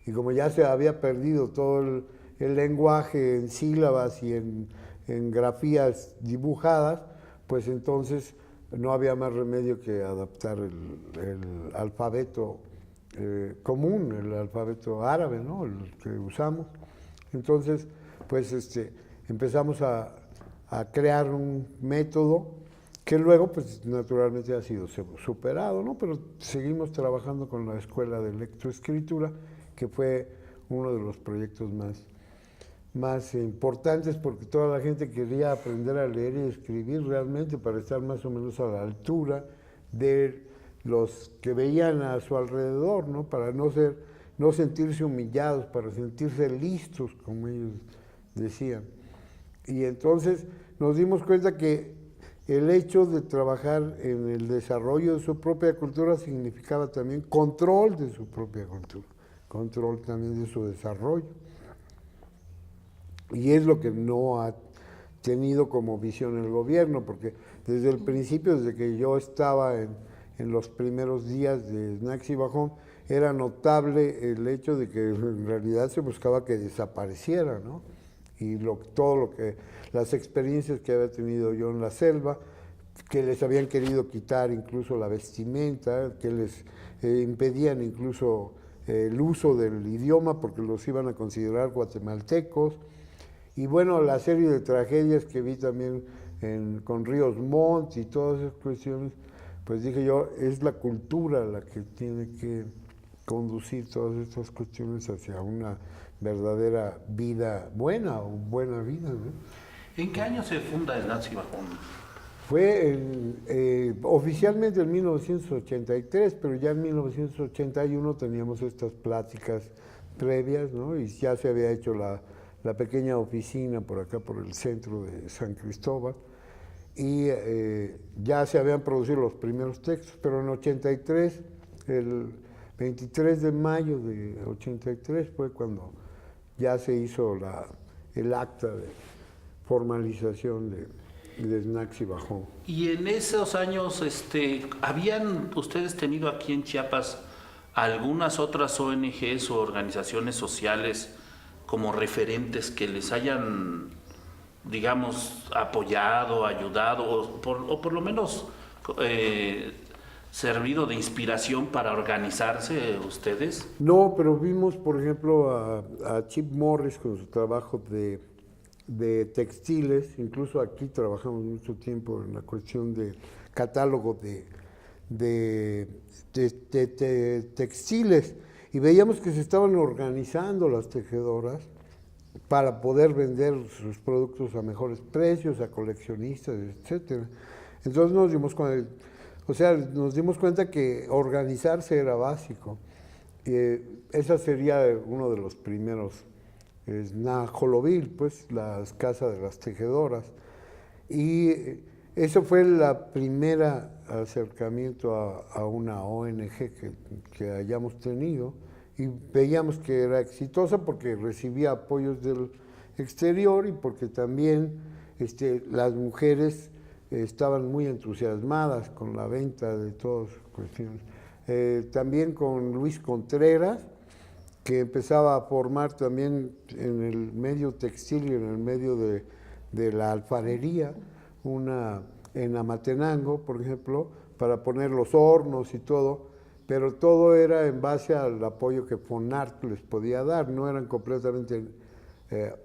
y como ya se había perdido todo el lenguaje en sílabas y en grafías dibujadas, pues entonces no había más remedio que adaptar el alfabeto común, el alfabeto árabe, ¿no? El que usamos. Entonces, pues empezamos a crear un método que luego, pues naturalmente ha sido superado, ¿no? Pero seguimos trabajando con la Escuela de Lectoescritura, que fue uno de los proyectos más importantes, porque toda la gente quería aprender a leer y escribir realmente para estar más o menos a la altura de los que veían a su alrededor, ¿no? Para no sentirse humillados, para sentirse listos, como ellos decían. Y entonces nos dimos cuenta que el hecho de trabajar en el desarrollo de su propia cultura significaba también control de su propia cultura, control también de su desarrollo. Y es lo que no ha tenido como visión el gobierno, porque desde el principio, desde que yo estaba en los primeros días de Snacks y Bajón, era notable el hecho de que en realidad se buscaba que desapareciera, ¿no? Y las experiencias que había tenido yo en la selva, que les habían querido quitar incluso la vestimenta, que les impedían incluso el uso del idioma porque los iban a considerar guatemaltecos. Y bueno, la serie de tragedias que vi también con Ríos Montt y todas esas cuestiones, pues dije yo, es la cultura la que tiene que conducir todas estas cuestiones hacia una verdadera vida buena o buena vida, ¿no? ¿En qué año se funda Snacks y Bajón? Fue oficialmente en 1983, pero ya en 1981 teníamos estas pláticas previas, ¿no? Y ya se había hecho la pequeña oficina por acá, por el centro de San Cristóbal, y ya se habían producido los primeros textos, pero en 83, el 23 de mayo de 83 fue cuando ya se hizo el acta de formalización de Snacks y Bajón. Y en esos años, ¿habían ustedes tenido aquí en Chiapas algunas otras ONGs o organizaciones sociales como referentes que les hayan, digamos, apoyado, ayudado, o por lo menos servido de inspiración para organizarse ustedes? No, pero vimos, por ejemplo, a Chip Morris con su trabajo de textiles. Incluso aquí trabajamos mucho tiempo en la cuestión del catálogo de textiles, y veíamos que se estaban organizando las tejedoras para poder vender sus productos a mejores precios, a coleccionistas, etcétera. Entonces nos dimos cuenta que organizarse era básico. Esa sería uno de los primeros Najolovil, pues, las casas de las tejedoras. Y eso fue la primera acercamiento a una ONG que hayamos tenido, y veíamos que era exitosa porque recibía apoyos del exterior y porque también las mujeres estaban muy entusiasmadas con la venta de todas las cuestiones. También con Luis Contreras, que empezaba a formar también en el medio textil y en el medio de la alfarería, en Amatenango, por ejemplo, para poner los hornos y todo, pero todo era en base al apoyo que FONART les podía dar. No eran completamente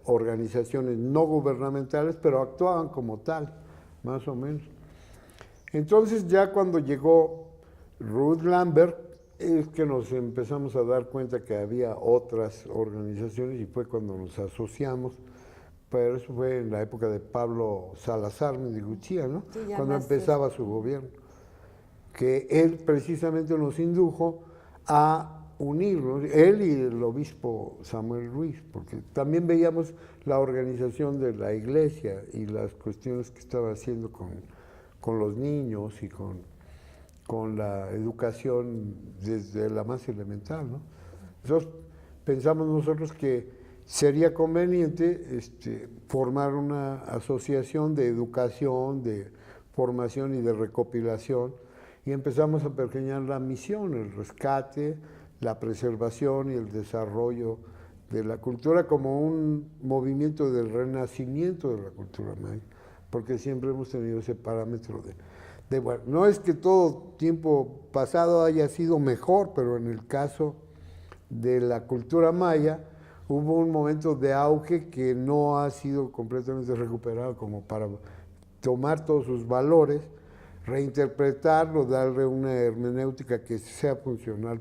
organizaciones no gubernamentales, pero actuaban como tal, más o menos. Entonces ya cuando llegó Ruth Lambert, es que nos empezamos a dar cuenta que había otras organizaciones, y fue cuando nos asociamos. Pero eso fue en la época de Pablo Salazar Mendiguchía, ¿no? Sí, Cuando empezaba su gobierno, que él precisamente nos indujo a unirnos, él y el obispo Samuel Ruiz, porque también veíamos la organización de la iglesia y las cuestiones que estaba haciendo con los niños y con la educación desde la más elemental, ¿no? Entonces pensamos nosotros que sería conveniente formar una asociación de educación, de formación y de recopilación, y empezamos a pergeñar la misión, el rescate, la preservación y el desarrollo de la cultura como un movimiento del renacimiento de la cultura maya, porque siempre hemos tenido ese parámetro bueno, no es que todo tiempo pasado haya sido mejor, pero en el caso de la cultura maya hubo un momento de auge que no ha sido completamente recuperado, como para tomar todos sus valores, reinterpretarlo, darle una hermenéutica que sea funcional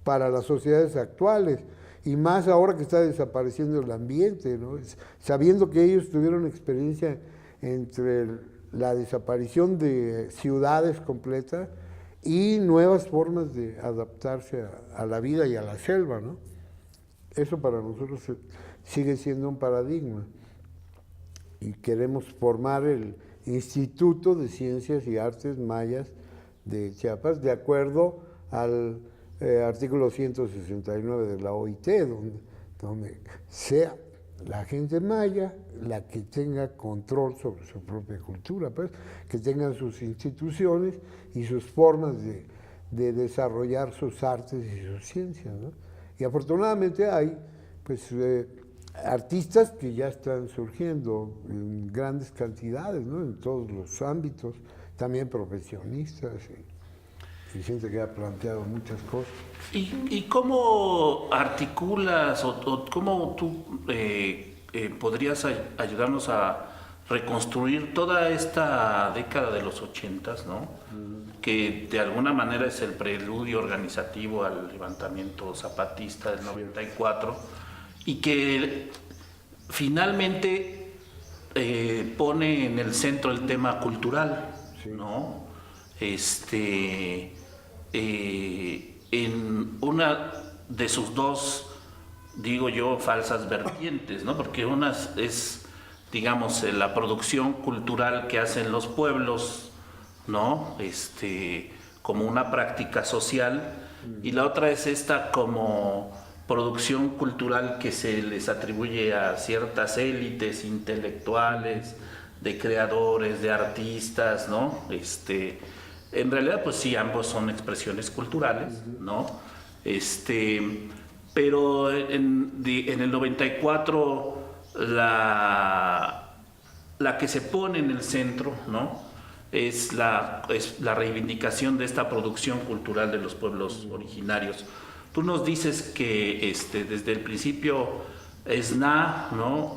para las sociedades actuales, y más ahora que está desapareciendo el ambiente, ¿no? Sabiendo que ellos tuvieron experiencia entre la desaparición de ciudades completas y nuevas formas de adaptarse a la vida y a la selva, ¿no? Eso para nosotros sigue siendo un paradigma, y queremos formar el Instituto de Ciencias y Artes Mayas de Chiapas de acuerdo al artículo 169 de la OIT, donde sea la gente maya la que tenga control sobre su propia cultura, pues, que tengan sus instituciones y sus formas de desarrollar sus artes y sus ciencias, ¿no? Y afortunadamente hay pues, artistas que ya están surgiendo en grandes cantidades, ¿no? En todos los ámbitos, también profesionistas, y gente que ha planteado muchas cosas. ¿Y cómo articulas o cómo tú podrías ayudarnos a reconstruir toda esta década de los 80s, ¿no? Que de alguna manera es el preludio organizativo al levantamiento zapatista del 94, y que finalmente pone en el centro el tema cultural, ¿no? En una de sus dos, digo yo, falsas vertientes, ¿no? Porque una es, digamos, la producción cultural que hacen los pueblos, ¿no? Como una práctica social, y la otra es esta como producción cultural que se les atribuye a ciertas élites intelectuales, de creadores, de artistas, ¿no? En realidad, pues sí, ambos son expresiones culturales, ¿no? Pero en el 94 la que se pone en el centro, ¿no? Es la reivindicación de esta producción cultural de los pueblos originarios. Tú nos dices que desde el principio SNA, ¿no?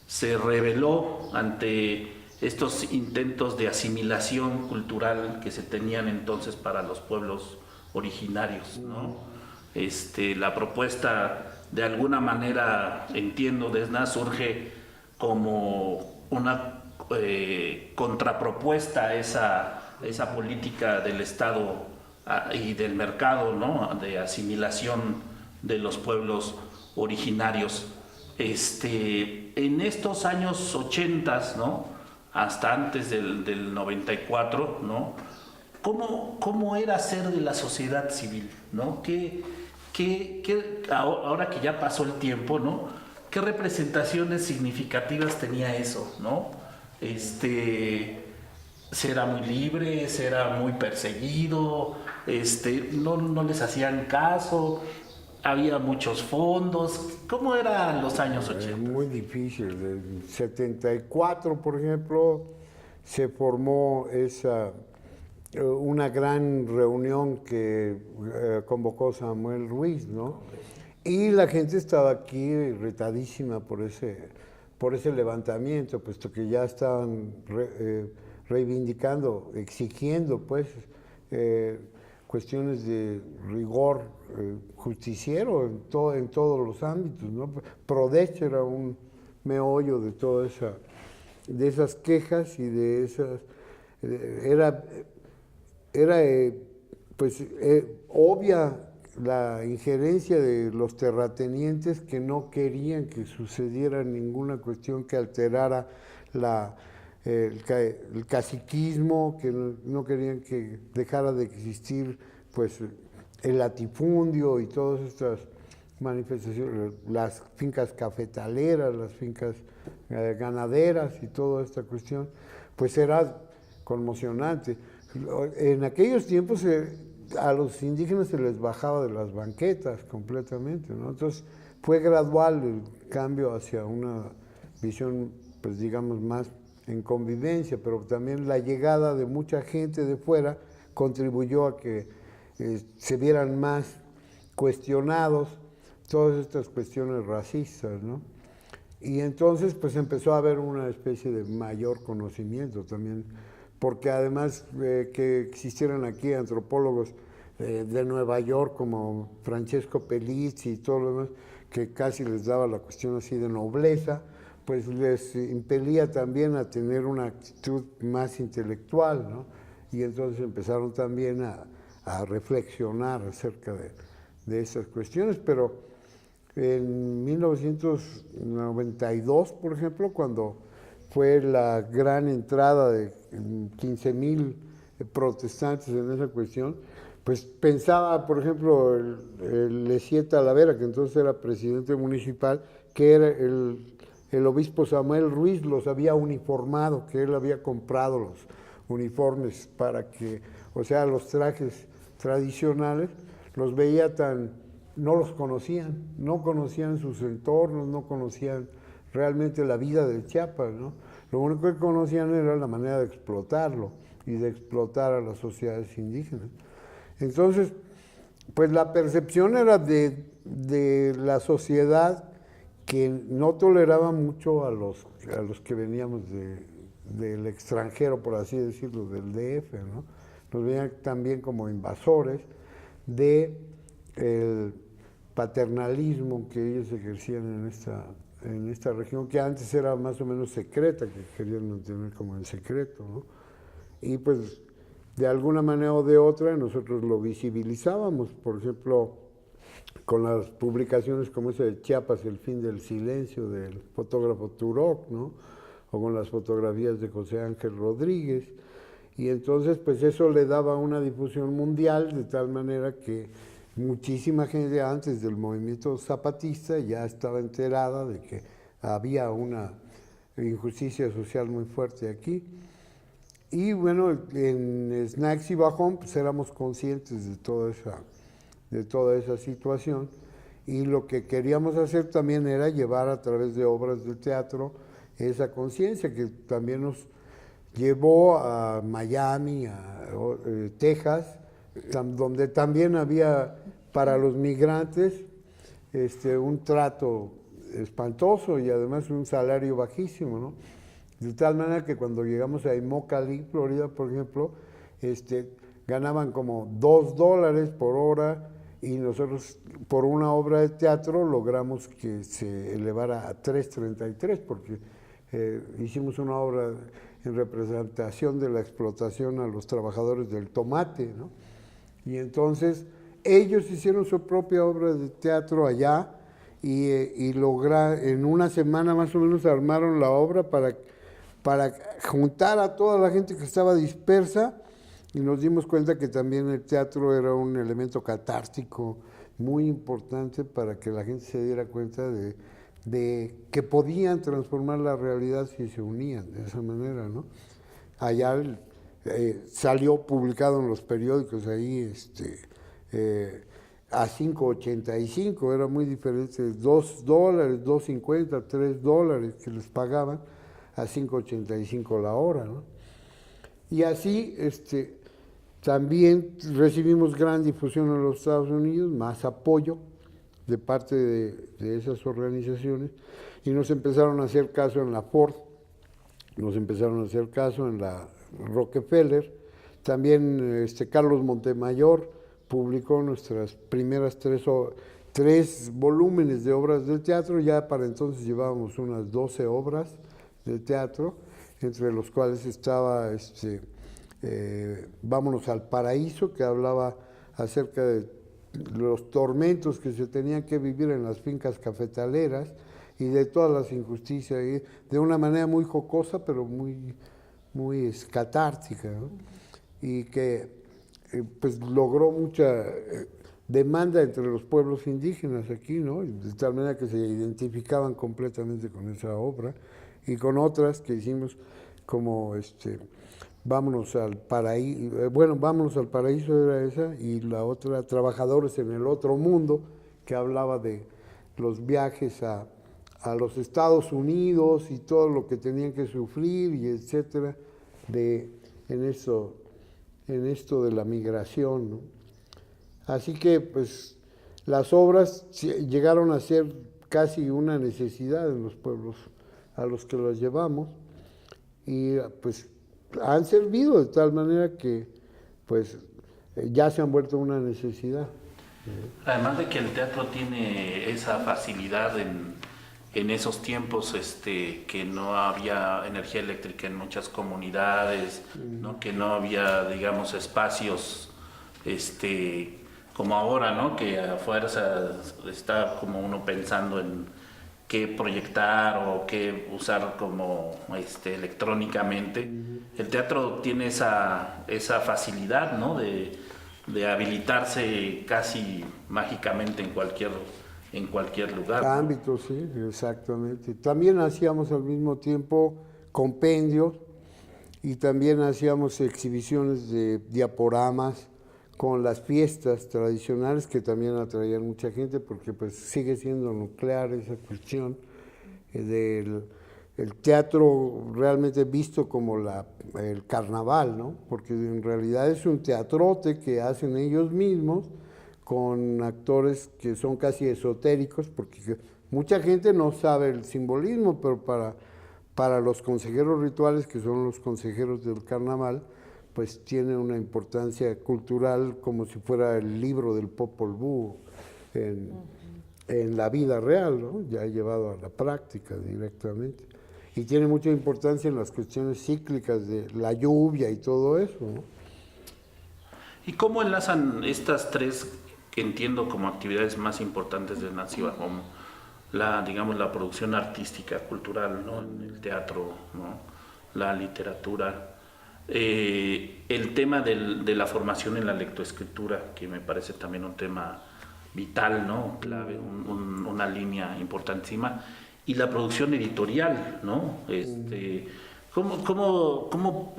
Se rebeló ante estos intentos de asimilación cultural que se tenían entonces para los pueblos originarios, ¿no? La propuesta, de alguna manera, entiendo, de SNA surge como una contrapropuesta a esa política del Estado y del mercado, ¿no? De asimilación de los pueblos originarios. En estos años 80, ¿no? Hasta antes del 94, ¿no? ¿Cómo era ser de la sociedad civil, ¿no? Ahora que ya pasó el tiempo, ¿no? ¿Qué representaciones significativas tenía eso, ¿no? ¿Será muy libre? ¿Será muy perseguido? ¿No les hacían caso? ¿Había muchos fondos? ¿Cómo eran los años 80? Muy difícil. En 74, por ejemplo, se formó una gran reunión que convocó Samuel Ruiz, ¿no? Y la gente estaba aquí retadísima por ese levantamiento, puesto que ya estaban reivindicando, exigiendo, pues, cuestiones de rigor justiciero en todos los ámbitos, ¿no? Prodech era un meollo de de esas quejas y de esas... Era pues obvia la injerencia de los terratenientes que no querían que sucediera ninguna cuestión que alterara el caciquismo, que no querían que dejara de existir pues el latifundio y todas estas manifestaciones, las fincas cafetaleras, las fincas ganaderas y toda esta cuestión, pues era conmocionante. En aquellos tiempos a los indígenas se les bajaba de las banquetas completamente, ¿no? Entonces fue gradual el cambio hacia una visión, pues digamos, más en convivencia, pero también la llegada de mucha gente de fuera contribuyó a que se vieran más cuestionados todas estas cuestiones racistas, ¿no? Y entonces pues empezó a haber una especie de mayor conocimiento también, porque además que existieran aquí antropólogos de Nueva York como Francesco Pelizzi y todo lo demás, que casi les daba la cuestión así de nobleza, pues les impelía también a tener una actitud más intelectual, ¿no? Y entonces empezaron también a reflexionar acerca de esas cuestiones, pero en 1992, por ejemplo, cuando fue la gran entrada de 15,000 protestantes en esa cuestión, pues pensaba, por ejemplo, el Lesier Talavera, que entonces era presidente municipal, que era el obispo Samuel Ruiz los había uniformado, que él había comprado los uniformes para que, o sea, los trajes tradicionales, los veía no los conocían, no conocían sus entornos, no conocían realmente la vida del Chiapas, ¿no? Lo único que conocían era la manera de explotarlo y de explotar a las sociedades indígenas. Entonces, pues la percepción era de la sociedad que no toleraba mucho a los que veníamos del extranjero, por así decirlo, del DF, ¿no? Nos veían también como invasores del paternalismo que ellos ejercían en esta región, que antes era más o menos secreta, que querían mantener como en secreto, ¿no? Y pues de alguna manera o de otra nosotros lo visibilizábamos, por ejemplo, con las publicaciones como esa de Chiapas, El fin del silencio, del fotógrafo Turok, ¿no? O con las fotografías de José Ángel Rodríguez, y entonces pues eso le daba una difusión mundial, de tal manera que muchísima gente antes del movimiento zapatista ya estaba enterada de que había una injusticia social muy fuerte aquí. Y bueno, en Snacks y Bajón pues éramos conscientes de toda esa situación, y lo que queríamos hacer también era llevar a través de obras de teatro esa conciencia que también nos llevó a Miami, a Texas, donde también había para los migrantes un trato espantoso y además un salario bajísimo, ¿no? De tal manera que cuando llegamos a Immokalee, Florida, por ejemplo, ganaban como $2 por hora, y nosotros por una obra de teatro logramos que se elevara a $3.33, porque hicimos una obra en representación de la explotación a los trabajadores del tomate, ¿no? Y entonces ellos hicieron su propia obra de teatro allá y en una semana más o menos armaron la obra para juntar a toda la gente que estaba dispersa, y nos dimos cuenta que también el teatro era un elemento catártico muy importante para que la gente se diera cuenta de que podían transformar la realidad si se unían de esa manera, ¿no? Allá salió publicado en los periódicos ahí a $5.85, era muy diferente, $2, $2.50, $3 que les pagaban, a $5.85 la hora, ¿no? Y así también recibimos gran difusión en los Estados Unidos, más apoyo de parte de esas organizaciones, y nos empezaron a hacer caso en la Ford, nos empezaron a hacer caso en la Rockefeller. También Carlos Montemayor publicó nuestras primeras tres volúmenes de obras de teatro. Ya para entonces llevábamos unas 12 obras de teatro, entre los cuales estaba Vámonos al Paraíso, que hablaba acerca de los tormentos que se tenían que vivir en las fincas cafetaleras y de todas las injusticias, y de una manera muy jocosa, pero muy, muy catártica, ¿no? Y que pues logró mucha demanda entre los pueblos indígenas aquí, ¿no? De tal manera que se identificaban completamente con esa obra y con otras que hicimos como Vámonos al Paraíso, Vámonos al Paraíso era esa, y la otra, Trabajadores en el Otro Mundo, que hablaba de los viajes a los Estados Unidos y todo lo que tenían que sufrir y etcétera, en esto de la migración, ¿no? Así que pues las obras llegaron a ser casi una necesidad en los pueblos a los que las llevamos, y pues han servido de tal manera que pues ya se han vuelto una necesidad. Además de que el teatro tiene esa facilidad en esos tiempos que no había energía eléctrica en muchas comunidades, ¿no? Que no había, digamos, espacios como ahora, ¿no? Que a fuerza está como uno pensando en qué proyectar o qué usar como electrónicamente. El teatro tiene esa facilidad, ¿no? de habilitarse casi mágicamente en cualquier lugar, ¿no? Ámbito, sí, exactamente. También hacíamos al mismo tiempo compendios y también hacíamos exhibiciones de diaporamas con las fiestas tradicionales, que también atraían mucha gente, porque pues sigue siendo nuclear esa cuestión del el teatro realmente visto como el carnaval, ¿no? Porque en realidad es un teatrote que hacen ellos mismos con actores que son casi esotéricos, porque mucha gente no sabe el simbolismo, pero para los consejeros rituales, que son los consejeros del carnaval, pues tiene una importancia cultural como si fuera el libro del Popol Vuh en la vida real, ¿no? Ya llevado a la práctica directamente. Y tiene mucha importancia en las cuestiones cíclicas de la lluvia y todo eso, ¿no? ¿Y cómo enlazan estas tres que entiendo como actividades más importantes de Naciba, como digamos, la producción artística, cultural, ¿no? El teatro, ¿no? La literatura, el tema de la formación en la lectoescritura, que me parece también un tema vital, ¿no? Clave, una línea importantísima, y la producción editorial, ¿no? ¿Cómo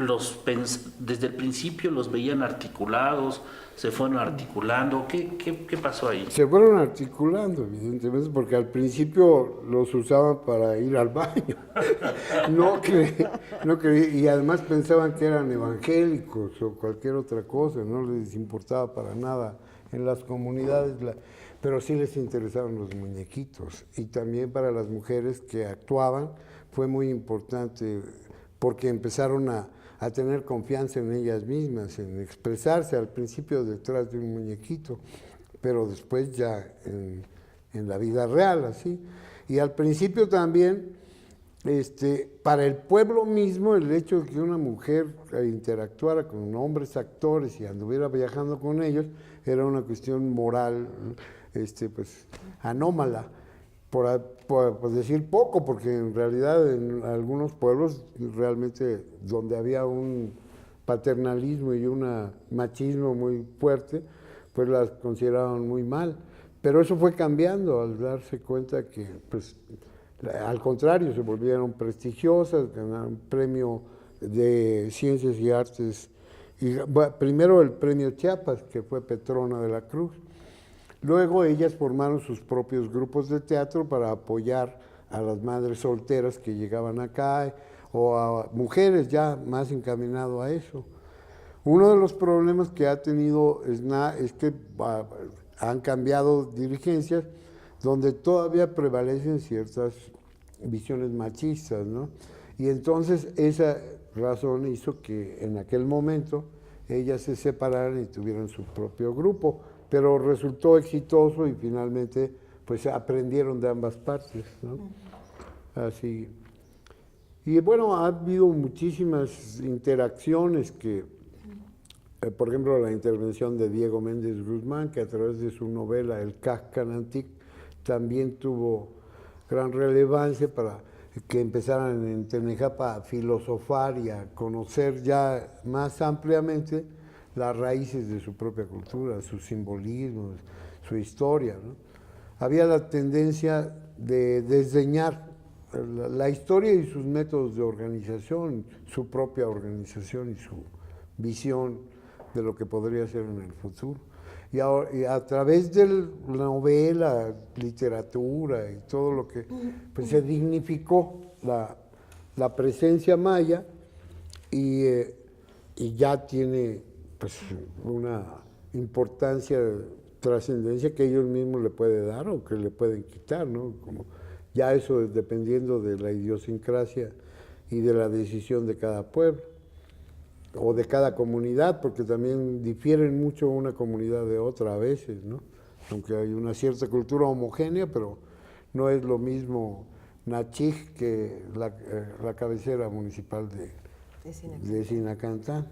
desde el principio los veían articulados? ¿Se fueron articulando? ¿Qué pasó ahí? Se fueron articulando, evidentemente, porque al principio los usaban para ir al baño. Y además pensaban que eran evangélicos o cualquier otra cosa, no les importaba para nada en las comunidades, pero sí les interesaban los muñequitos. Y también para las mujeres que actuaban fue muy importante, porque empezaron a tener confianza en ellas mismas, en expresarse al principio detrás de un muñequito, pero después ya en la vida real, así. Y al principio también, para el pueblo mismo, el hecho de que una mujer interactuara con hombres actores y anduviera viajando con ellos, era una cuestión moral, pues, anómala. Por decir poco, porque en realidad en algunos pueblos realmente donde había un paternalismo y un machismo muy fuerte, pues las consideraban muy mal. Pero eso fue cambiando al darse cuenta que, pues, al contrario, se volvieron prestigiosas, ganaron premio de Ciencias y Artes, y, bueno, primero el premio Chiapas, que fue Petrona de la Cruz. Luego ellas formaron sus propios grupos de teatro para apoyar a las madres solteras que llegaban acá o a mujeres ya más encaminado a eso. Uno de los problemas que ha tenido SNA es que han cambiado dirigencias donde todavía prevalecen ciertas visiones machistas, ¿no? Y entonces esa razón hizo que en aquel momento ellas se separaran y tuvieran su propio grupo, pero resultó exitoso y finalmente pues aprendieron de ambas partes, ¿no? Así. Y bueno, ha habido muchísimas interacciones que por ejemplo, la intervención de Diego Méndez Guzmán, que a través de su novela El Cascanantic también tuvo gran relevancia para que empezaran en Tenejapa a filosofar y a conocer ya más ampliamente las raíces de su propia cultura, sus simbolismos, su historia, ¿no? Había la tendencia de desdeñar la historia y sus métodos de organización, su propia organización y su visión de lo que podría ser en el futuro. Y a través de la novela, literatura y todo lo que, pues se dignificó la presencia maya y ya tiene pues una importancia, trascendencia que ellos mismos le pueden dar o que le pueden quitar, ¿no? Como ya eso es dependiendo de la idiosincrasia y de la decisión de cada pueblo o de cada comunidad, porque también difieren mucho una comunidad de otra a veces, ¿no? Aunque hay una cierta cultura homogénea, pero no es lo mismo Nachig que la cabecera municipal de Sinacantán.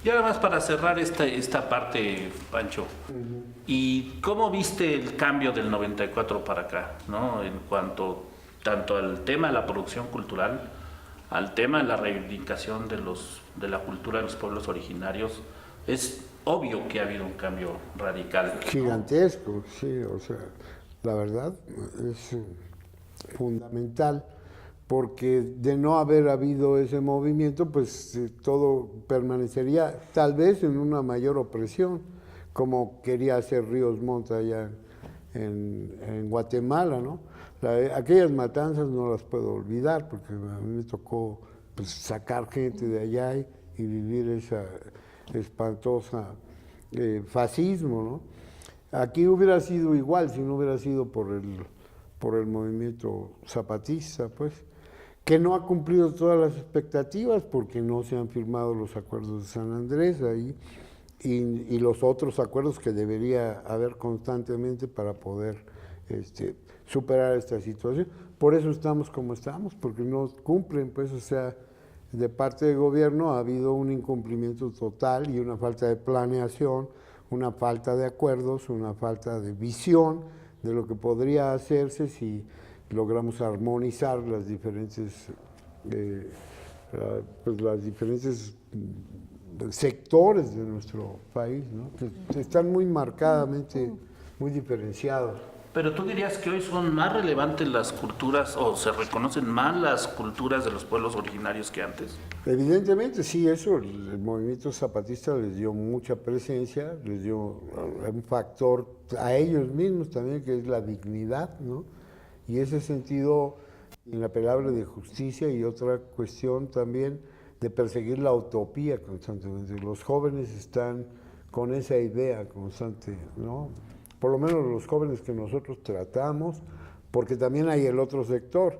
Y además para cerrar esta parte, Pancho, ¿y cómo viste el cambio del 94 para acá, ¿no? En cuanto tanto al tema de la producción cultural, al tema de la reivindicación de la cultura de los pueblos originarios? Es obvio que ha habido un cambio radical, ¿no? Gigantesco, sí, o sea, la verdad es fundamental, porque de no haber habido ese movimiento, pues todo permanecería tal vez en una mayor opresión, como quería hacer Ríos Montt allá en Guatemala, ¿no? Aquellas matanzas no las puedo olvidar, porque a mí me tocó pues, sacar gente de allá y vivir esa espantosa fascismo, ¿no? Aquí hubiera sido igual si no hubiera sido por el movimiento zapatista, pues, que no ha cumplido todas las expectativas porque no se han firmado los acuerdos de San Andrés ahí y los otros acuerdos que debería haber constantemente para poder superar esta situación. Por eso estamos como estamos, porque no cumplen, pues, o sea, de parte del gobierno ha habido un incumplimiento total y una falta de planeación, una falta de acuerdos, una falta de visión de lo que podría hacerse si logramos armonizar las diferentes sectores de nuestro país, ¿no? Que están muy marcadamente, muy diferenciados. Pero tú dirías que hoy son más relevantes las culturas o se reconocen más las culturas de los pueblos originarios que antes. Evidentemente, sí, eso, el movimiento zapatista les dio mucha presencia, les dio un factor a ellos mismos también, que es la dignidad, ¿no? Y ese sentido inapelable de justicia y otra cuestión también de perseguir la utopía constantemente. Los jóvenes están con esa idea constante, ¿no? Por lo menos los jóvenes que nosotros tratamos, porque también hay el otro sector,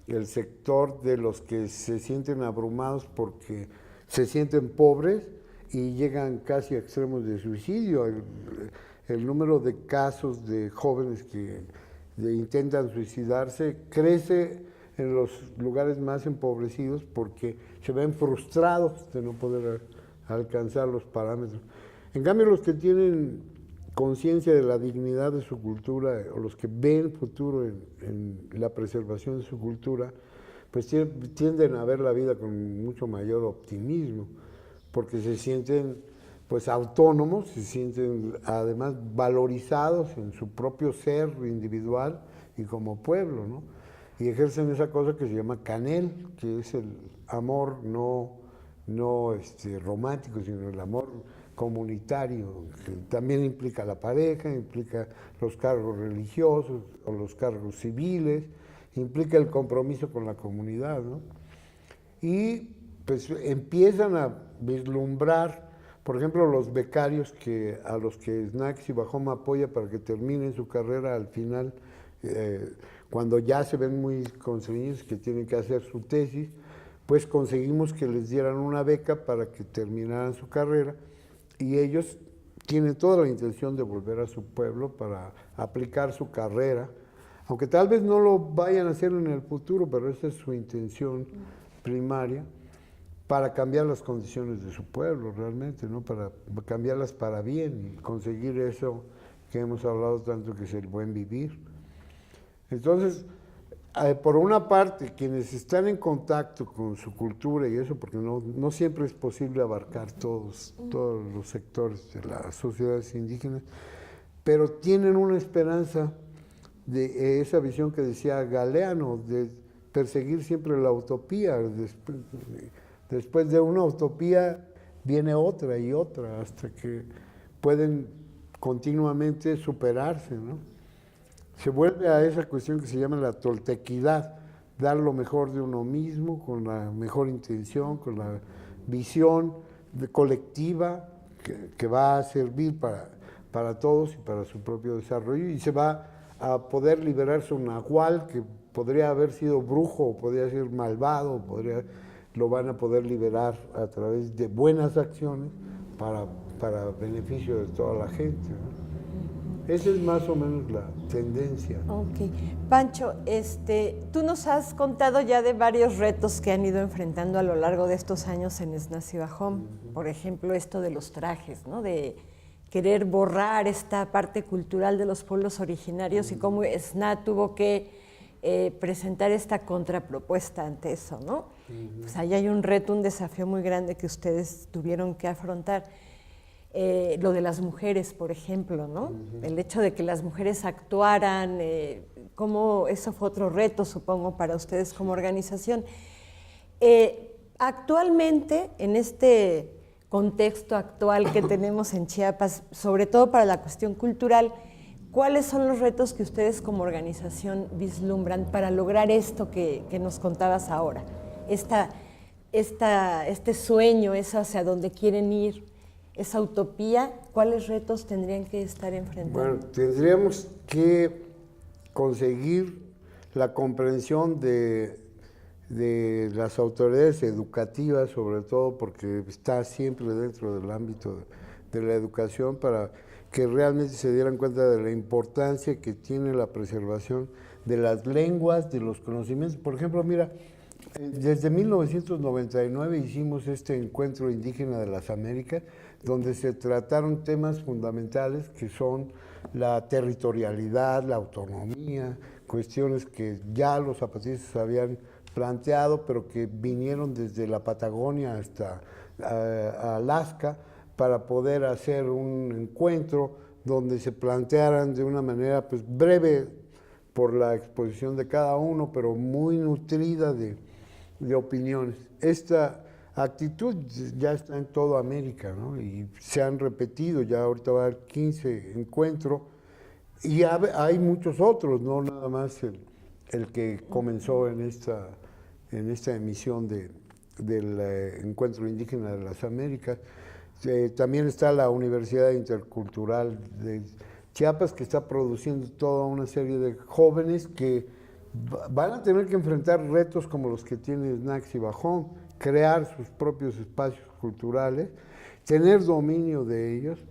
el sector de los que se sienten abrumados porque se sienten pobres y llegan casi a extremos de suicidio. El número de casos de jóvenes que intentan suicidarse crece en los lugares más empobrecidos porque se ven frustrados de no poder alcanzar los parámetros. En cambio, los que tienen conciencia de la dignidad de su cultura o los que ven futuro en la preservación de su cultura, pues tienden a ver la vida con mucho mayor optimismo, porque se sienten pues autónomos, se sienten además valorizados en su propio ser individual y como pueblo, ¿no? Y ejercen esa cosa que se llama canel, que es el amor no romántico, sino el amor comunitario, que también implica la pareja, implica los cargos religiosos o los cargos civiles, implica el compromiso con la comunidad, ¿no? Y pues empiezan a vislumbrar, por ejemplo, los becarios a los que Snacks y Bajoma apoya para que terminen su carrera al final, cuando ya se ven muy constreñidos que tienen que hacer su tesis, pues conseguimos que les dieran una beca para que terminaran su carrera y ellos tienen toda la intención de volver a su pueblo para aplicar su carrera, aunque tal vez no lo vayan a hacer en el futuro, pero esa es su intención primaria, para cambiar las condiciones de su pueblo realmente, ¿no? Para cambiarlas para bien y conseguir eso que hemos hablado tanto, que es el buen vivir. Entonces, por una parte, quienes están en contacto con su cultura y eso, porque no siempre es posible abarcar todos los sectores de las sociedades indígenas, pero tienen una esperanza de esa visión que decía Galeano, de perseguir siempre la utopía. Después de una utopía viene otra y otra, hasta que pueden continuamente superarse, ¿no? Se vuelve a esa cuestión que se llama la toltequidad, dar lo mejor de uno mismo, con la mejor intención, con la visión colectiva que va a servir para todos y para su propio desarrollo, y se va a poder liberar su nahual, que podría haber sido brujo, o podría ser malvado, lo van a poder liberar a través de buenas acciones para beneficio de toda la gente, ¿no? Esa es más o menos la tendencia. Ok. Pancho, tú nos has contado ya de varios retos que han ido enfrentando a lo largo de estos años en Esnacibajón. Por ejemplo, esto de los trajes, ¿no? De querer borrar esta parte cultural de los pueblos originarios y cómo Esna tuvo que presentar esta contrapropuesta ante eso, ¿no? Pues ahí hay un reto, un desafío muy grande que ustedes tuvieron que afrontar. Lo de las mujeres, por ejemplo, ¿no? El hecho de que las mujeres actuaran, como eso fue otro reto, supongo, para ustedes como organización. Actualmente, en este contexto actual que tenemos en Chiapas, sobre todo para la cuestión cultural, ¿cuáles son los retos que ustedes como organización vislumbran para lograr esto que nos contabas ahora? Este sueño, es hacia donde quieren ir, esa utopía, ¿cuáles retos tendrían que estar enfrentando? Bueno, tendríamos que conseguir la comprensión de las autoridades educativas, sobre todo porque está siempre dentro del ámbito de la educación, para que realmente se dieran cuenta de la importancia que tiene la preservación de las lenguas, de los conocimientos. Por ejemplo, mira, desde 1999 hicimos este Encuentro Indígena de las Américas, donde se trataron temas fundamentales que son la territorialidad, la autonomía, cuestiones que ya los zapatistas habían planteado, pero que vinieron desde la Patagonia hasta Alaska, para poder hacer un encuentro donde se plantearan de una manera pues breve por la exposición de cada uno, pero muy nutrida de opiniones. Esta actitud ya está en toda América, ¿no? Y se han repetido, ya ahorita va a haber 15 encuentros, y hay muchos otros, no nada más el que comenzó en esta emisión del Encuentro Indígena de las Américas. También está la Universidad Intercultural de Chiapas, que está produciendo toda una serie de jóvenes que van a tener que enfrentar retos como los que tiene Esnacibajón, crear sus propios espacios culturales, tener dominio de ellos,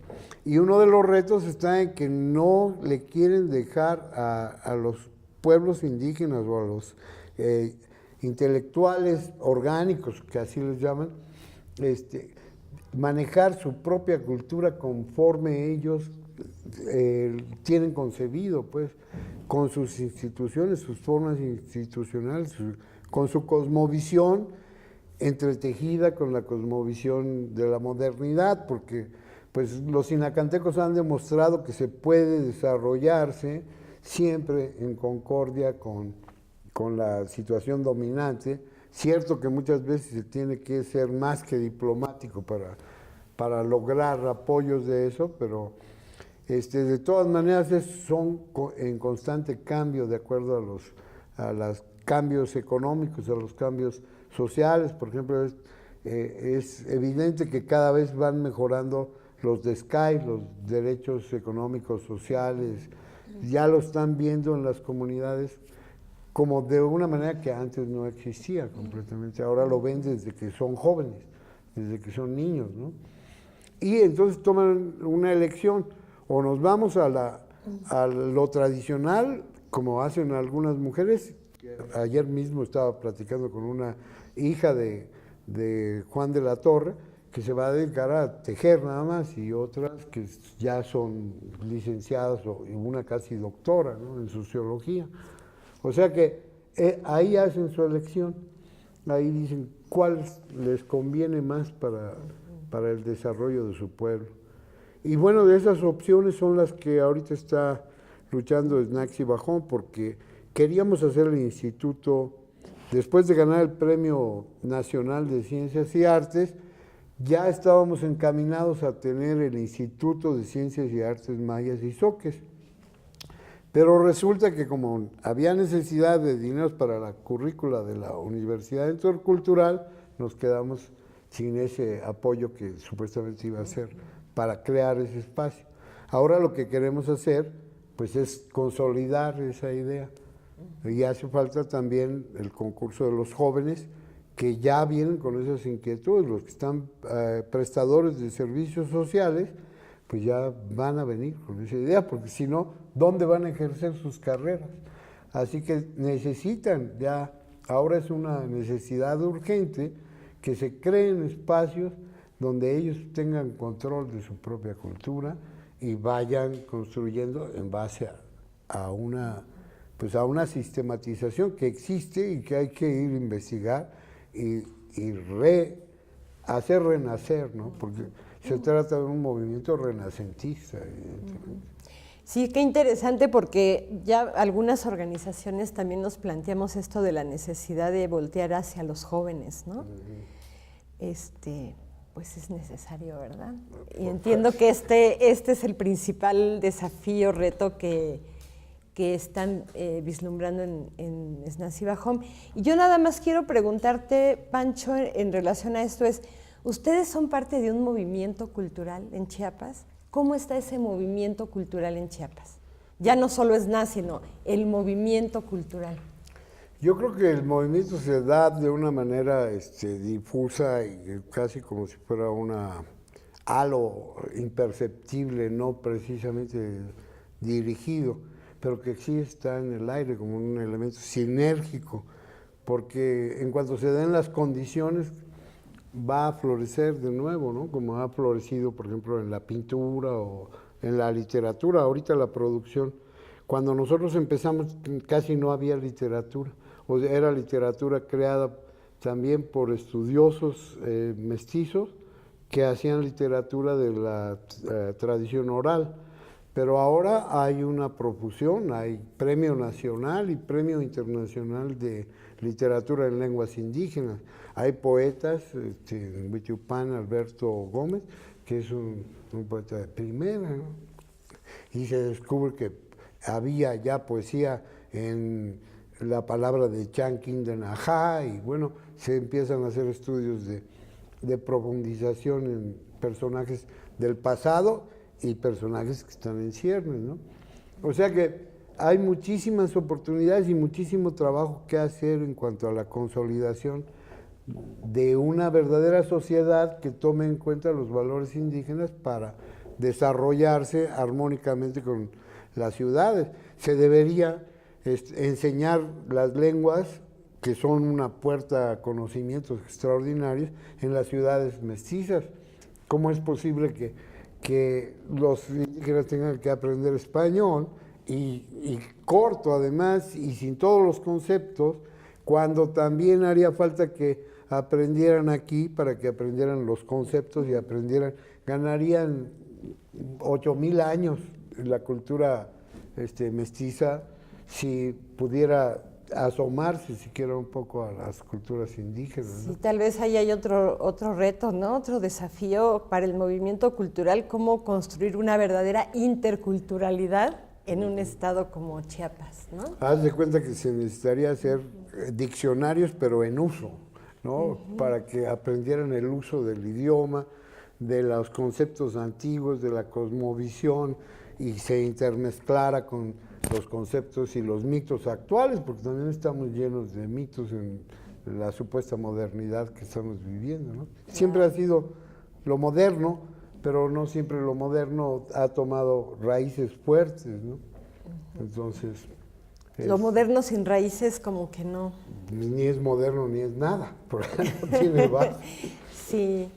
y uno de los retos está en que no le quieren dejar a los pueblos indígenas o a los intelectuales orgánicos, que así les llaman, manejar su propia cultura conforme ellos tienen concebido, pues, con sus instituciones, sus formas institucionales, con su cosmovisión entretejida con la cosmovisión de la modernidad, porque pues los sinacantecos han demostrado que se puede desarrollarse siempre en concordia con la situación dominante. Cierto que muchas veces se tiene que ser más que diplomático para lograr apoyos de eso, pero de todas maneras son en constante cambio de acuerdo a los cambios económicos, a los cambios sociales. Por ejemplo, es evidente que cada vez van mejorando los DSCAI, los derechos económicos sociales, ya lo están viendo en las comunidades como de una manera que antes no existía completamente. Ahora lo ven desde que son jóvenes, desde que son niños, ¿no? Y entonces toman una elección: o nos vamos a lo tradicional, como hacen algunas mujeres. Ayer mismo estaba platicando con una hija de de Juan de la Torre, que se va a dedicar a tejer nada más, y otras que ya son licenciadas, y una casi doctora, ¿no?, en sociología. O sea que ahí hacen su elección, ahí dicen cuál les conviene más para el desarrollo de su pueblo. Y bueno, de esas opciones son las que ahorita está luchando Snaxi Bajón, porque queríamos hacer el instituto, después de ganar el Premio Nacional de Ciencias y Artes, ya estábamos encaminados a tener el Instituto de Ciencias y Artes Mayas y Zoques. Pero resulta que como había necesidad de dinero para la currícula de la Universidad Intercultural, nos quedamos sin ese apoyo que supuestamente iba a ser para crear ese espacio. Ahora lo que queremos hacer, pues, es consolidar esa idea. Y hace falta también el concurso de los jóvenes, que ya vienen con esas inquietudes. Los que están prestadores de servicios sociales, pues ya van a venir con esa idea, porque si no, ¿dónde van a ejercer sus carreras? Así que necesitan ya, ahora es una necesidad urgente, que se creen espacios donde ellos tengan control de su propia cultura y vayan construyendo en base a una sistematización que existe y que hay que ir a investigar y hacer renacer, ¿no? Porque se trata de un movimiento renacentista, evidentemente. Sí, qué interesante, porque ya algunas organizaciones también nos planteamos esto de la necesidad de voltear hacia los jóvenes, ¿no? Pues es necesario, ¿verdad? Y entiendo que este es el principal desafío, reto que están vislumbrando en Snaxi Bajón. Y yo nada más quiero preguntarte, Pancho, en relación a esto es, ¿ustedes son parte de un movimiento cultural en Chiapas? ¿Cómo está ese movimiento cultural en Chiapas? Ya no solo Snaxi, sino el movimiento cultural. Yo creo que el movimiento se da de una manera difusa y casi como si fuera algo imperceptible, no precisamente dirigido, pero que sí está en el aire como un elemento sinérgico, porque en cuanto se den las condiciones va a florecer de nuevo, ¿no? Como ha florecido, por ejemplo, en la pintura o en la literatura. Ahorita la producción, cuando nosotros empezamos casi no había literatura, o era literatura creada también por estudiosos mestizos que hacían literatura de la tradición oral. Pero ahora hay una profusión, hay premio nacional y premio internacional de literatura en lenguas indígenas. Hay poetas, en Huichupán, Alberto Gómez, que es un poeta de primera, ¿no? Y se descubre que había ya poesía en la palabra de Chanquín de Najá, y bueno, se empiezan a hacer estudios de profundización en personajes del pasado y personajes que están en ciernes, ¿no? O sea que hay muchísimas oportunidades y muchísimo trabajo que hacer en cuanto a la consolidación de una verdadera sociedad que tome en cuenta los valores indígenas para desarrollarse armónicamente con las ciudades. Se debería enseñar las lenguas, que son una puerta a conocimientos extraordinarios, en las ciudades mestizas. ¿Cómo es posible que los indígenas tengan que aprender español y corto además y sin todos los conceptos, cuando también haría falta que aprendieran aquí para que aprendieran los conceptos y ganarían 8,000 años la cultura mestiza si pudiera asomarse siquiera un poco a las culturas indígenas, ¿no? Sí, tal vez ahí hay otro reto, ¿no? Otro desafío para el movimiento cultural, cómo construir una verdadera interculturalidad en un estado como Chiapas, ¿no? Haz de cuenta que se necesitaría hacer diccionarios, pero en uso, ¿no? Para que aprendieran el uso del idioma, de los conceptos antiguos, de la cosmovisión, y se intermezclara con los conceptos y los mitos actuales, porque también estamos llenos de mitos en la supuesta modernidad que estamos viviendo, ¿no? Siempre ha sido lo moderno, pero no siempre lo moderno ha tomado raíces fuertes, ¿no? Entonces, Lo moderno sin raíces como que no. Ni es moderno ni es nada, porque no tiene base. Sí.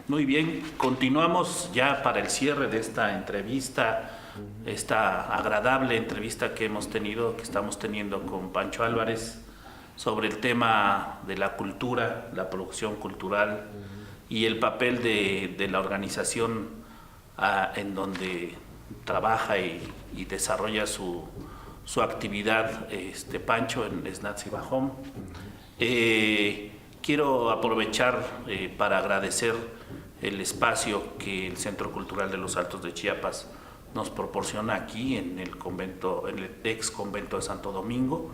Muy bien, continuamos ya para el cierre de esta entrevista, esta agradable entrevista que hemos tenido, que estamos teniendo con Pancho Álvarez sobre el tema de la cultura, la producción cultural y el papel de la organización en donde trabaja y desarrolla su actividad, Pancho, en Snats y Bajón. Quiero aprovechar para agradecer el espacio que el Centro Cultural de los Altos de Chiapas nos proporciona aquí en el convento, en el ex convento de Santo Domingo,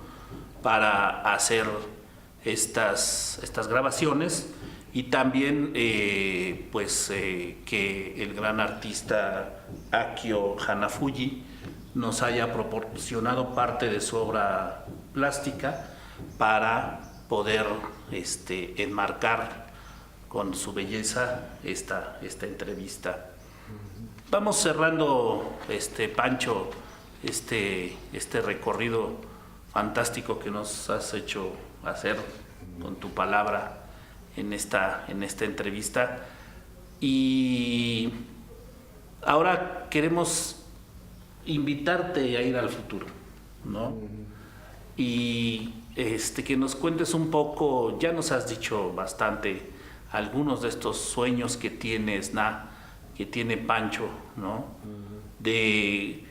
para hacer estas grabaciones, y también que el gran artista Akio Hanafuji nos haya proporcionado parte de su obra plástica para poder enmarcar con su belleza esta entrevista. Vamos cerrando, Pancho, este recorrido fantástico que nos has hecho hacer con tu palabra en esta entrevista. Y ahora queremos invitarte a ir al futuro, ¿no? Y que nos cuentes un poco, ya nos has dicho bastante, algunos de estos sueños que tienes, que tiene Pancho, ¿no? De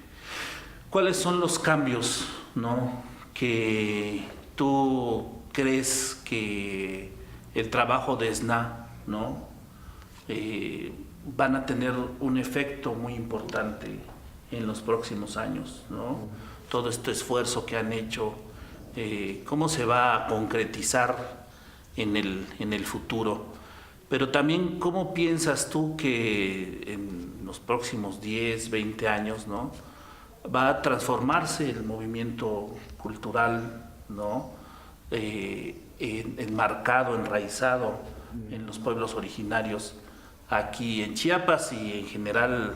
cuáles son los cambios, ¿no?, que tú crees que el trabajo de SNA, ¿no?, van a tener un efecto muy importante en los próximos años, ¿no? Todo este esfuerzo que han hecho, cómo se va a concretizar en el futuro. Pero también, ¿cómo piensas tú que en los próximos 10, 20 años, ¿no?, va a transformarse el movimiento cultural, ¿no?, enmarcado, enraizado en los pueblos originarios aquí en Chiapas y en general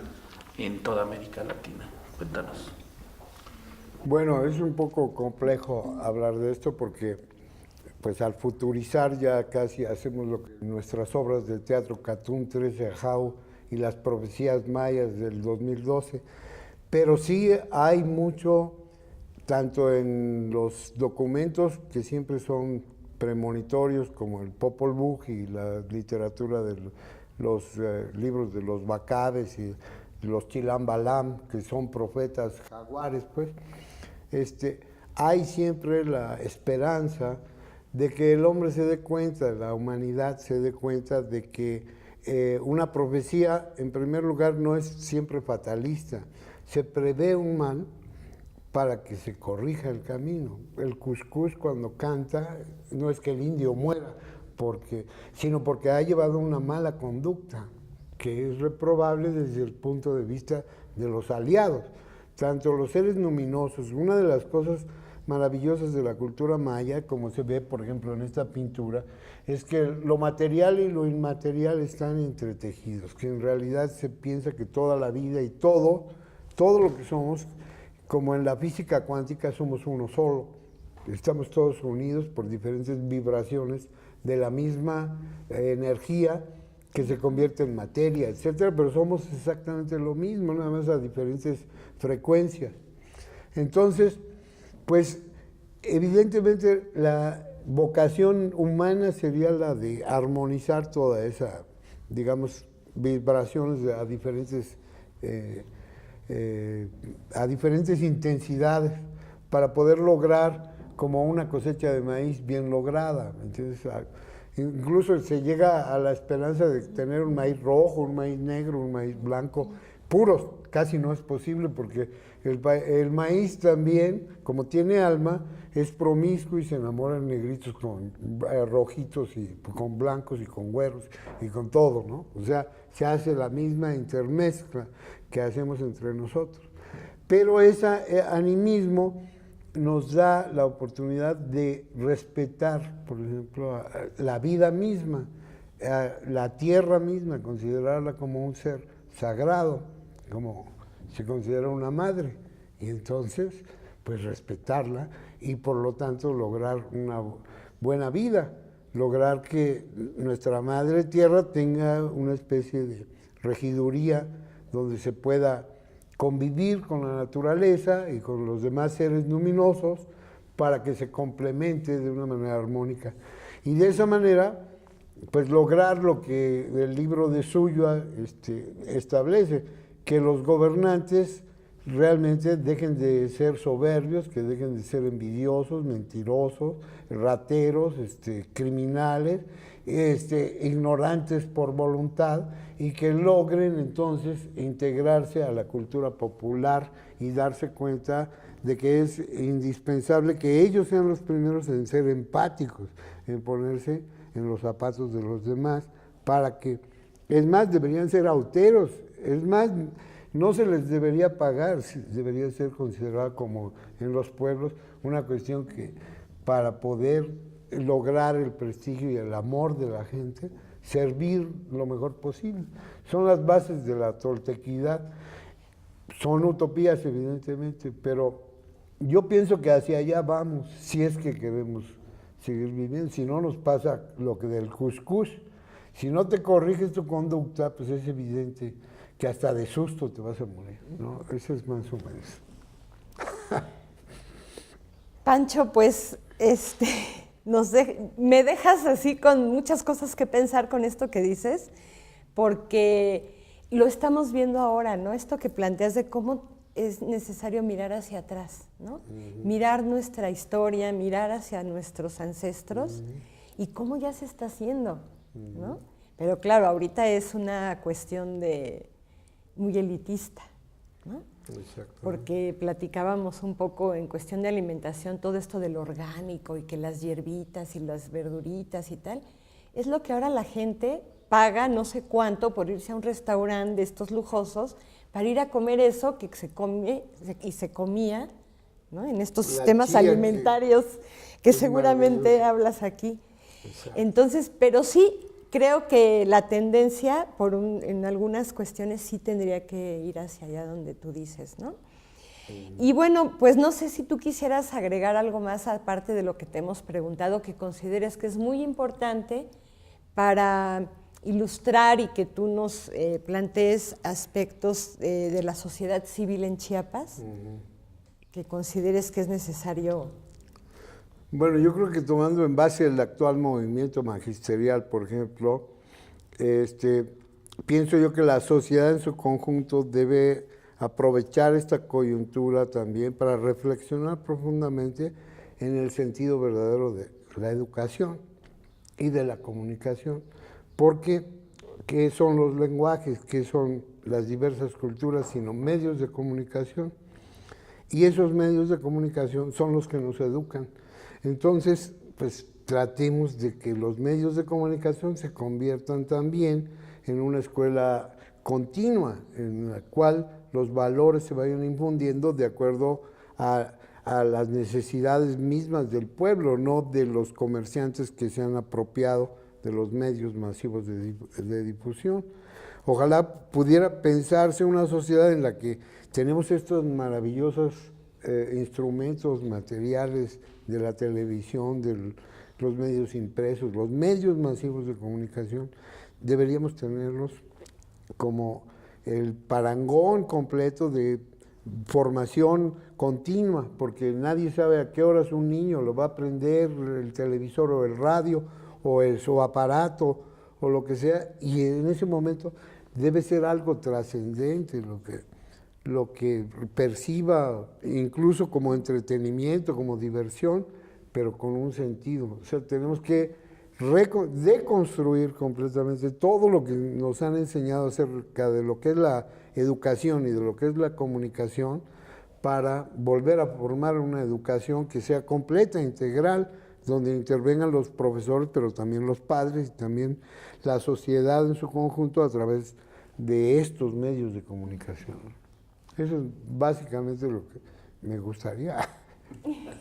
en toda América Latina? Cuéntanos. Bueno, es un poco complejo hablar de esto porque pues al futurizar ya casi hacemos lo que nuestras obras de teatro Catún 13 Ajau y las profecías mayas del 2012, pero sí hay mucho, tanto en los documentos que siempre son premonitorios como el Popol Vuh y la literatura de los libros de los Bacabes y los Chilam Balam, que son profetas jaguares, pues, hay siempre la esperanza de que el hombre se dé cuenta, la humanidad se dé cuenta de que una profecía, en primer lugar, no es siempre fatalista. Se prevé un mal para que se corrija el camino. El cuscús, cuando canta, no es que el indio muera, sino porque ha llevado una mala conducta, que es reprobable desde el punto de vista de los aliados. Tanto los seres luminosos, una de las cosas maravillosas de la cultura maya, como se ve, por ejemplo, en esta pintura, es que lo material y lo inmaterial están entretejidos, que en realidad se piensa que toda la vida y todo lo que somos, como en la física cuántica, somos uno solo. Estamos todos unidos por diferentes vibraciones de la misma energía que se convierte en materia, etcétera, pero somos exactamente lo mismo, nada más a diferentes frecuencias. Entonces, pues evidentemente la vocación humana sería la de armonizar toda esa, digamos, vibraciones a diferentes intensidades para poder lograr como una cosecha de maíz bien lograda. Entonces, incluso se llega a la esperanza de tener un maíz rojo, un maíz negro, un maíz blanco, puros. Casi no es posible porque el maíz también, como tiene alma, es promiscuo y se enamoran negritos con rojitos y con blancos y con güeros y con todo, ¿no? O sea, se hace la misma intermezcla que hacemos entre nosotros. Pero ese animismo nos da la oportunidad de respetar, por ejemplo, la vida misma, la tierra misma, considerarla como un ser sagrado, como se considera una madre. Y entonces, pues respetarla y por lo tanto lograr una buena vida, lograr que nuestra madre tierra tenga una especie de regiduría donde se pueda convivir con la naturaleza y con los demás seres luminosos para que se complemente de una manera armónica. Y de esa manera, pues lograr lo que el libro de Suyo establece, que los gobernantes realmente dejen de ser soberbios, que dejen de ser envidiosos, mentirosos, rateros, criminales, ignorantes por voluntad, y que logren entonces integrarse a la cultura popular y darse cuenta de que es indispensable que ellos sean los primeros en ser empáticos, en ponerse en los zapatos de los demás, para que, es más, deberían ser austeros, es más, no se les debería pagar, debería ser considerada como en los pueblos una cuestión que para poder lograr el prestigio y el amor de la gente, servir lo mejor posible. Son las bases de la toltequidad, son utopías evidentemente, pero yo pienso que hacia allá vamos, si es que queremos seguir viviendo, si no nos pasa lo que del cuscús, si no te corriges tu conducta, pues es evidente que hasta de susto te vas a morir, ¿no? Eso es más o menos. Pancho, pues, me dejas así con muchas cosas que pensar con esto que dices, porque lo estamos viendo ahora, ¿no? Esto que planteas de cómo es necesario mirar hacia atrás, ¿no? Mirar nuestra historia, mirar hacia nuestros ancestros y cómo ya se está haciendo, ¿no? Pero claro, ahorita es una cuestión muy elitista, ¿no? Porque platicábamos un poco en cuestión de alimentación, todo esto del orgánico y que las hierbitas y las verduritas y tal, es lo que ahora la gente paga no sé cuánto por irse a un restaurante de estos lujosos para ir a comer eso que se come y se comía, ¿no? En estos sistemas alimentarios que seguramente hablas aquí. Exacto. Entonces, pero sí, creo que la tendencia, en algunas cuestiones, sí tendría que ir hacia allá donde tú dices, ¿no? Y bueno, pues no sé si tú quisieras agregar algo más aparte de lo que te hemos preguntado, que consideres que es muy importante para ilustrar y que tú nos plantees aspectos de la sociedad civil en Chiapas, que consideres que es necesario. Bueno, yo creo que tomando en base el actual movimiento magisterial, por ejemplo, pienso yo que la sociedad en su conjunto debe aprovechar esta coyuntura también para reflexionar profundamente en el sentido verdadero de la educación y de la comunicación, porque ¿qué son los lenguajes? ¿Qué son las diversas culturas? Sino medios de comunicación, y esos medios de comunicación son los que nos educan. Entonces, pues tratemos de que los medios de comunicación se conviertan también en una escuela continua, en la cual los valores se vayan infundiendo de acuerdo a las necesidades mismas del pueblo, no de los comerciantes que se han apropiado de los medios masivos de difusión. Ojalá pudiera pensarse una sociedad en la que tenemos estos maravillosos instrumentos materiales de la televisión, de los medios impresos, los medios masivos de comunicación, deberíamos tenerlos como el parangón completo de formación continua, porque nadie sabe a qué horas un niño lo va a aprender, el televisor o el radio o su aparato o lo que sea, y en ese momento debe ser algo trascendente lo que perciba, incluso como entretenimiento, como diversión, pero con un sentido. O sea, tenemos que deconstruir completamente todo lo que nos han enseñado acerca de lo que es la educación y de lo que es la comunicación, para volver a formar una educación que sea completa, integral, donde intervengan los profesores, pero también los padres y también la sociedad en su conjunto a través de estos medios de comunicación. Eso es básicamente lo que me gustaría.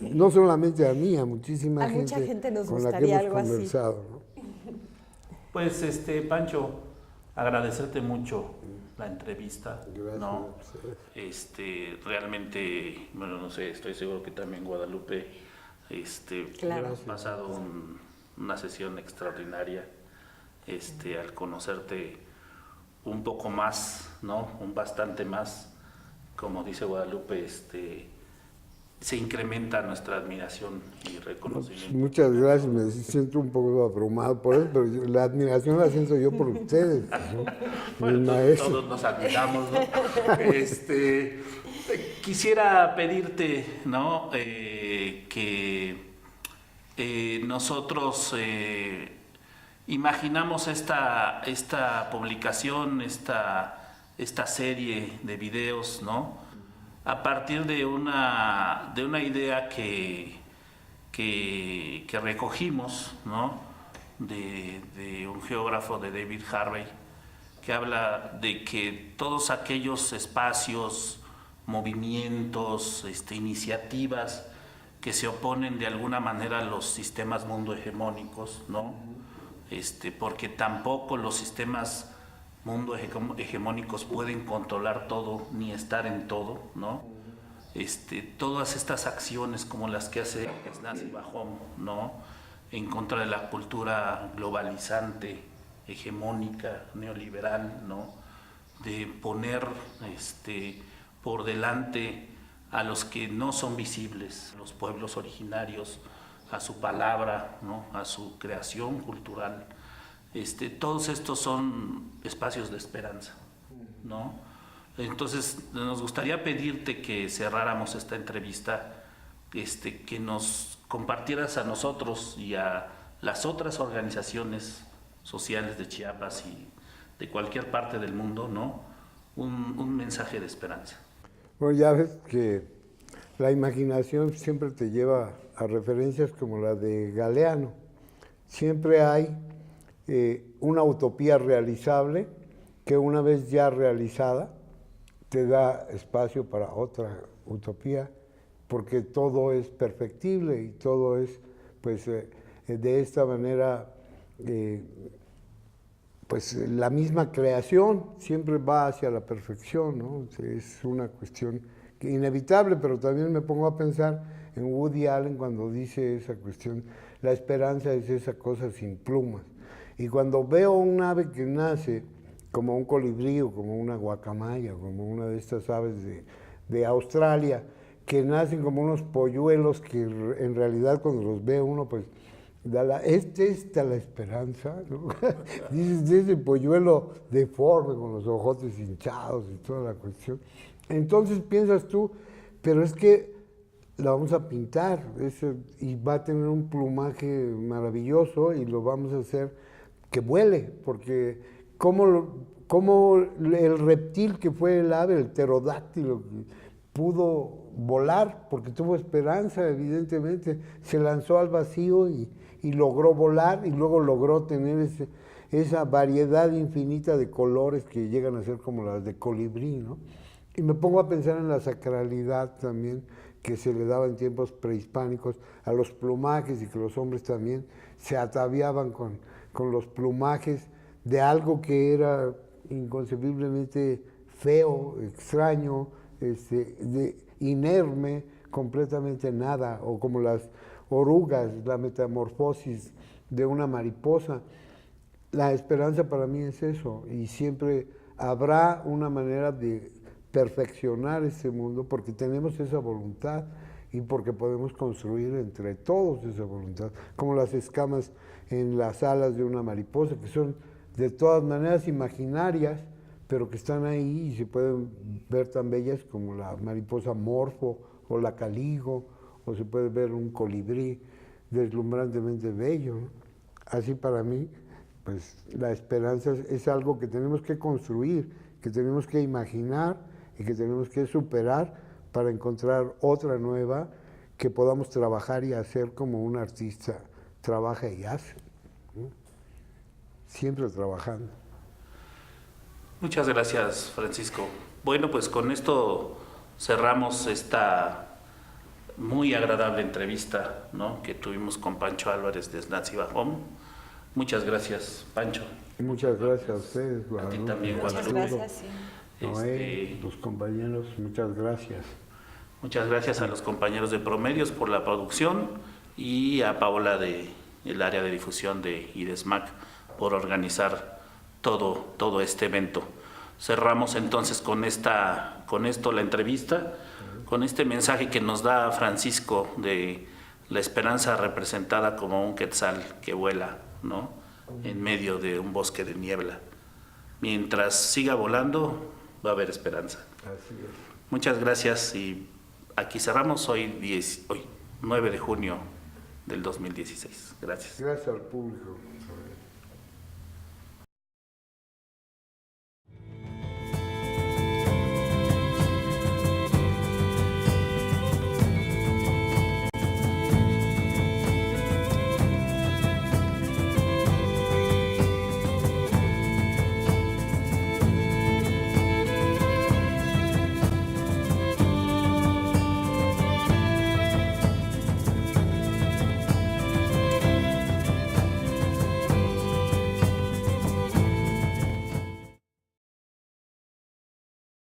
No solamente a mí, a muchísima gente. Mucha gente nos con la que gustaría hemos algo conversado, así. ¿No? Pues, Pancho, agradecerte mucho la entrevista, Gracias. ¿no? Realmente, bueno, no sé, estoy seguro que también Guadalupe, Claro. hemos pasado una sesión extraordinaria, al conocerte un poco más, ¿no? Bastante más, como dice Guadalupe, se incrementa nuestra admiración y reconocimiento. Muchas gracias, me siento un poco abrumado por eso, pero la admiración la siento yo por ustedes, ¿no? Bueno, Mis maestros. todos nos admiramos, ¿no? Quisiera pedirte, ¿no? Que nosotros imaginamos esta publicación, esta serie de videos, ¿no? A partir de una idea que recogimos, ¿no? de un geógrafo, de David Harvey, que habla de que todos aquellos espacios, movimientos, iniciativas que se oponen de alguna manera a los sistemas mundo hegemónicos, ¿no? Porque tampoco los sistemas mundo hegemónicos pueden controlar todo ni estar en todo, ¿no? Todas estas acciones como las que hace Snasi Bahom, ¿no? En contra de la cultura globalizante, hegemónica, neoliberal, ¿no? De poner por delante a los que no son visibles, los pueblos originarios, a su palabra, ¿no? A su creación cultural. Todos estos son espacios de esperanza, ¿no? Entonces, nos gustaría pedirte que cerráramos esta entrevista, que nos compartieras a nosotros y a las otras organizaciones sociales de Chiapas y de cualquier parte del mundo, ¿no? Un mensaje de esperanza. Bueno, ya ves que la imaginación siempre te lleva a referencias como la de Galeano. Siempre hay una utopía realizable que una vez ya realizada te da espacio para otra utopía, porque todo es perfectible y todo es, pues, de esta manera, pues la misma creación siempre va hacia la perfección, ¿no? Es una cuestión inevitable, pero también me pongo a pensar en Woody Allen cuando dice esa cuestión, la esperanza es esa cosa sin plumas. Y cuando veo un ave que nace como un colibrí o como una guacamaya, como una de estas aves de Australia, que nacen como unos polluelos que en realidad cuando los ve uno, pues, está la esperanza, ¿no? Dices, ese polluelo deforme con los ojotes hinchados y toda la cuestión. Entonces piensas tú, pero es que la vamos a pintar y va a tener un plumaje maravilloso y lo vamos a hacer que vuele, porque como el reptil que fue el ave, el pterodáctilo, pudo volar, porque tuvo esperanza, evidentemente, se lanzó al vacío y logró volar y luego logró tener esa variedad infinita de colores que llegan a ser como las de colibrí, ¿no? Y me pongo a pensar en la sacralidad también que se le daba en tiempos prehispánicos a los plumajes y que los hombres también se ataviaban con los plumajes de algo que era inconcebiblemente feo, extraño, inerme, completamente nada, o como las orugas, la metamorfosis de una mariposa. La esperanza para mí es eso, y siempre habrá una manera de perfeccionar este mundo porque tenemos esa voluntad y porque podemos construir entre todos esa voluntad, como las escamas en las alas de una mariposa, que son de todas maneras imaginarias, pero que están ahí y se pueden ver tan bellas como la mariposa morfo o la caligo, o se puede ver un colibrí deslumbrantemente bello, ¿no? Así para mí, pues la esperanza es algo que tenemos que construir, que tenemos que imaginar y que tenemos que superar para encontrar otra nueva que podamos trabajar y hacer como un artista trabaja y hace, ¿no? Siempre trabajando. Muchas gracias, Francisco. Bueno, pues con esto cerramos esta muy agradable entrevista, ¿no? que tuvimos con Pancho Álvarez de Snasi Bahom. Muchas gracias, Pancho. Muchas gracias a ustedes, A ti Guadalupe, también, Muchas Guadalupe. gracias, sí. Noé, los compañeros, muchas gracias. Muchas gracias a los compañeros de Promedios por la producción y a Paola del área de difusión de IDESMAC por organizar todo este evento. Cerramos entonces con esto la entrevista, con este mensaje que nos da Francisco de la esperanza representada como un quetzal que vuela, ¿no?, en medio de un bosque de niebla. Mientras siga volando, va a haber esperanza. Así es. Muchas gracias y aquí cerramos hoy 9 de junio del 2016. Gracias. Gracias al público.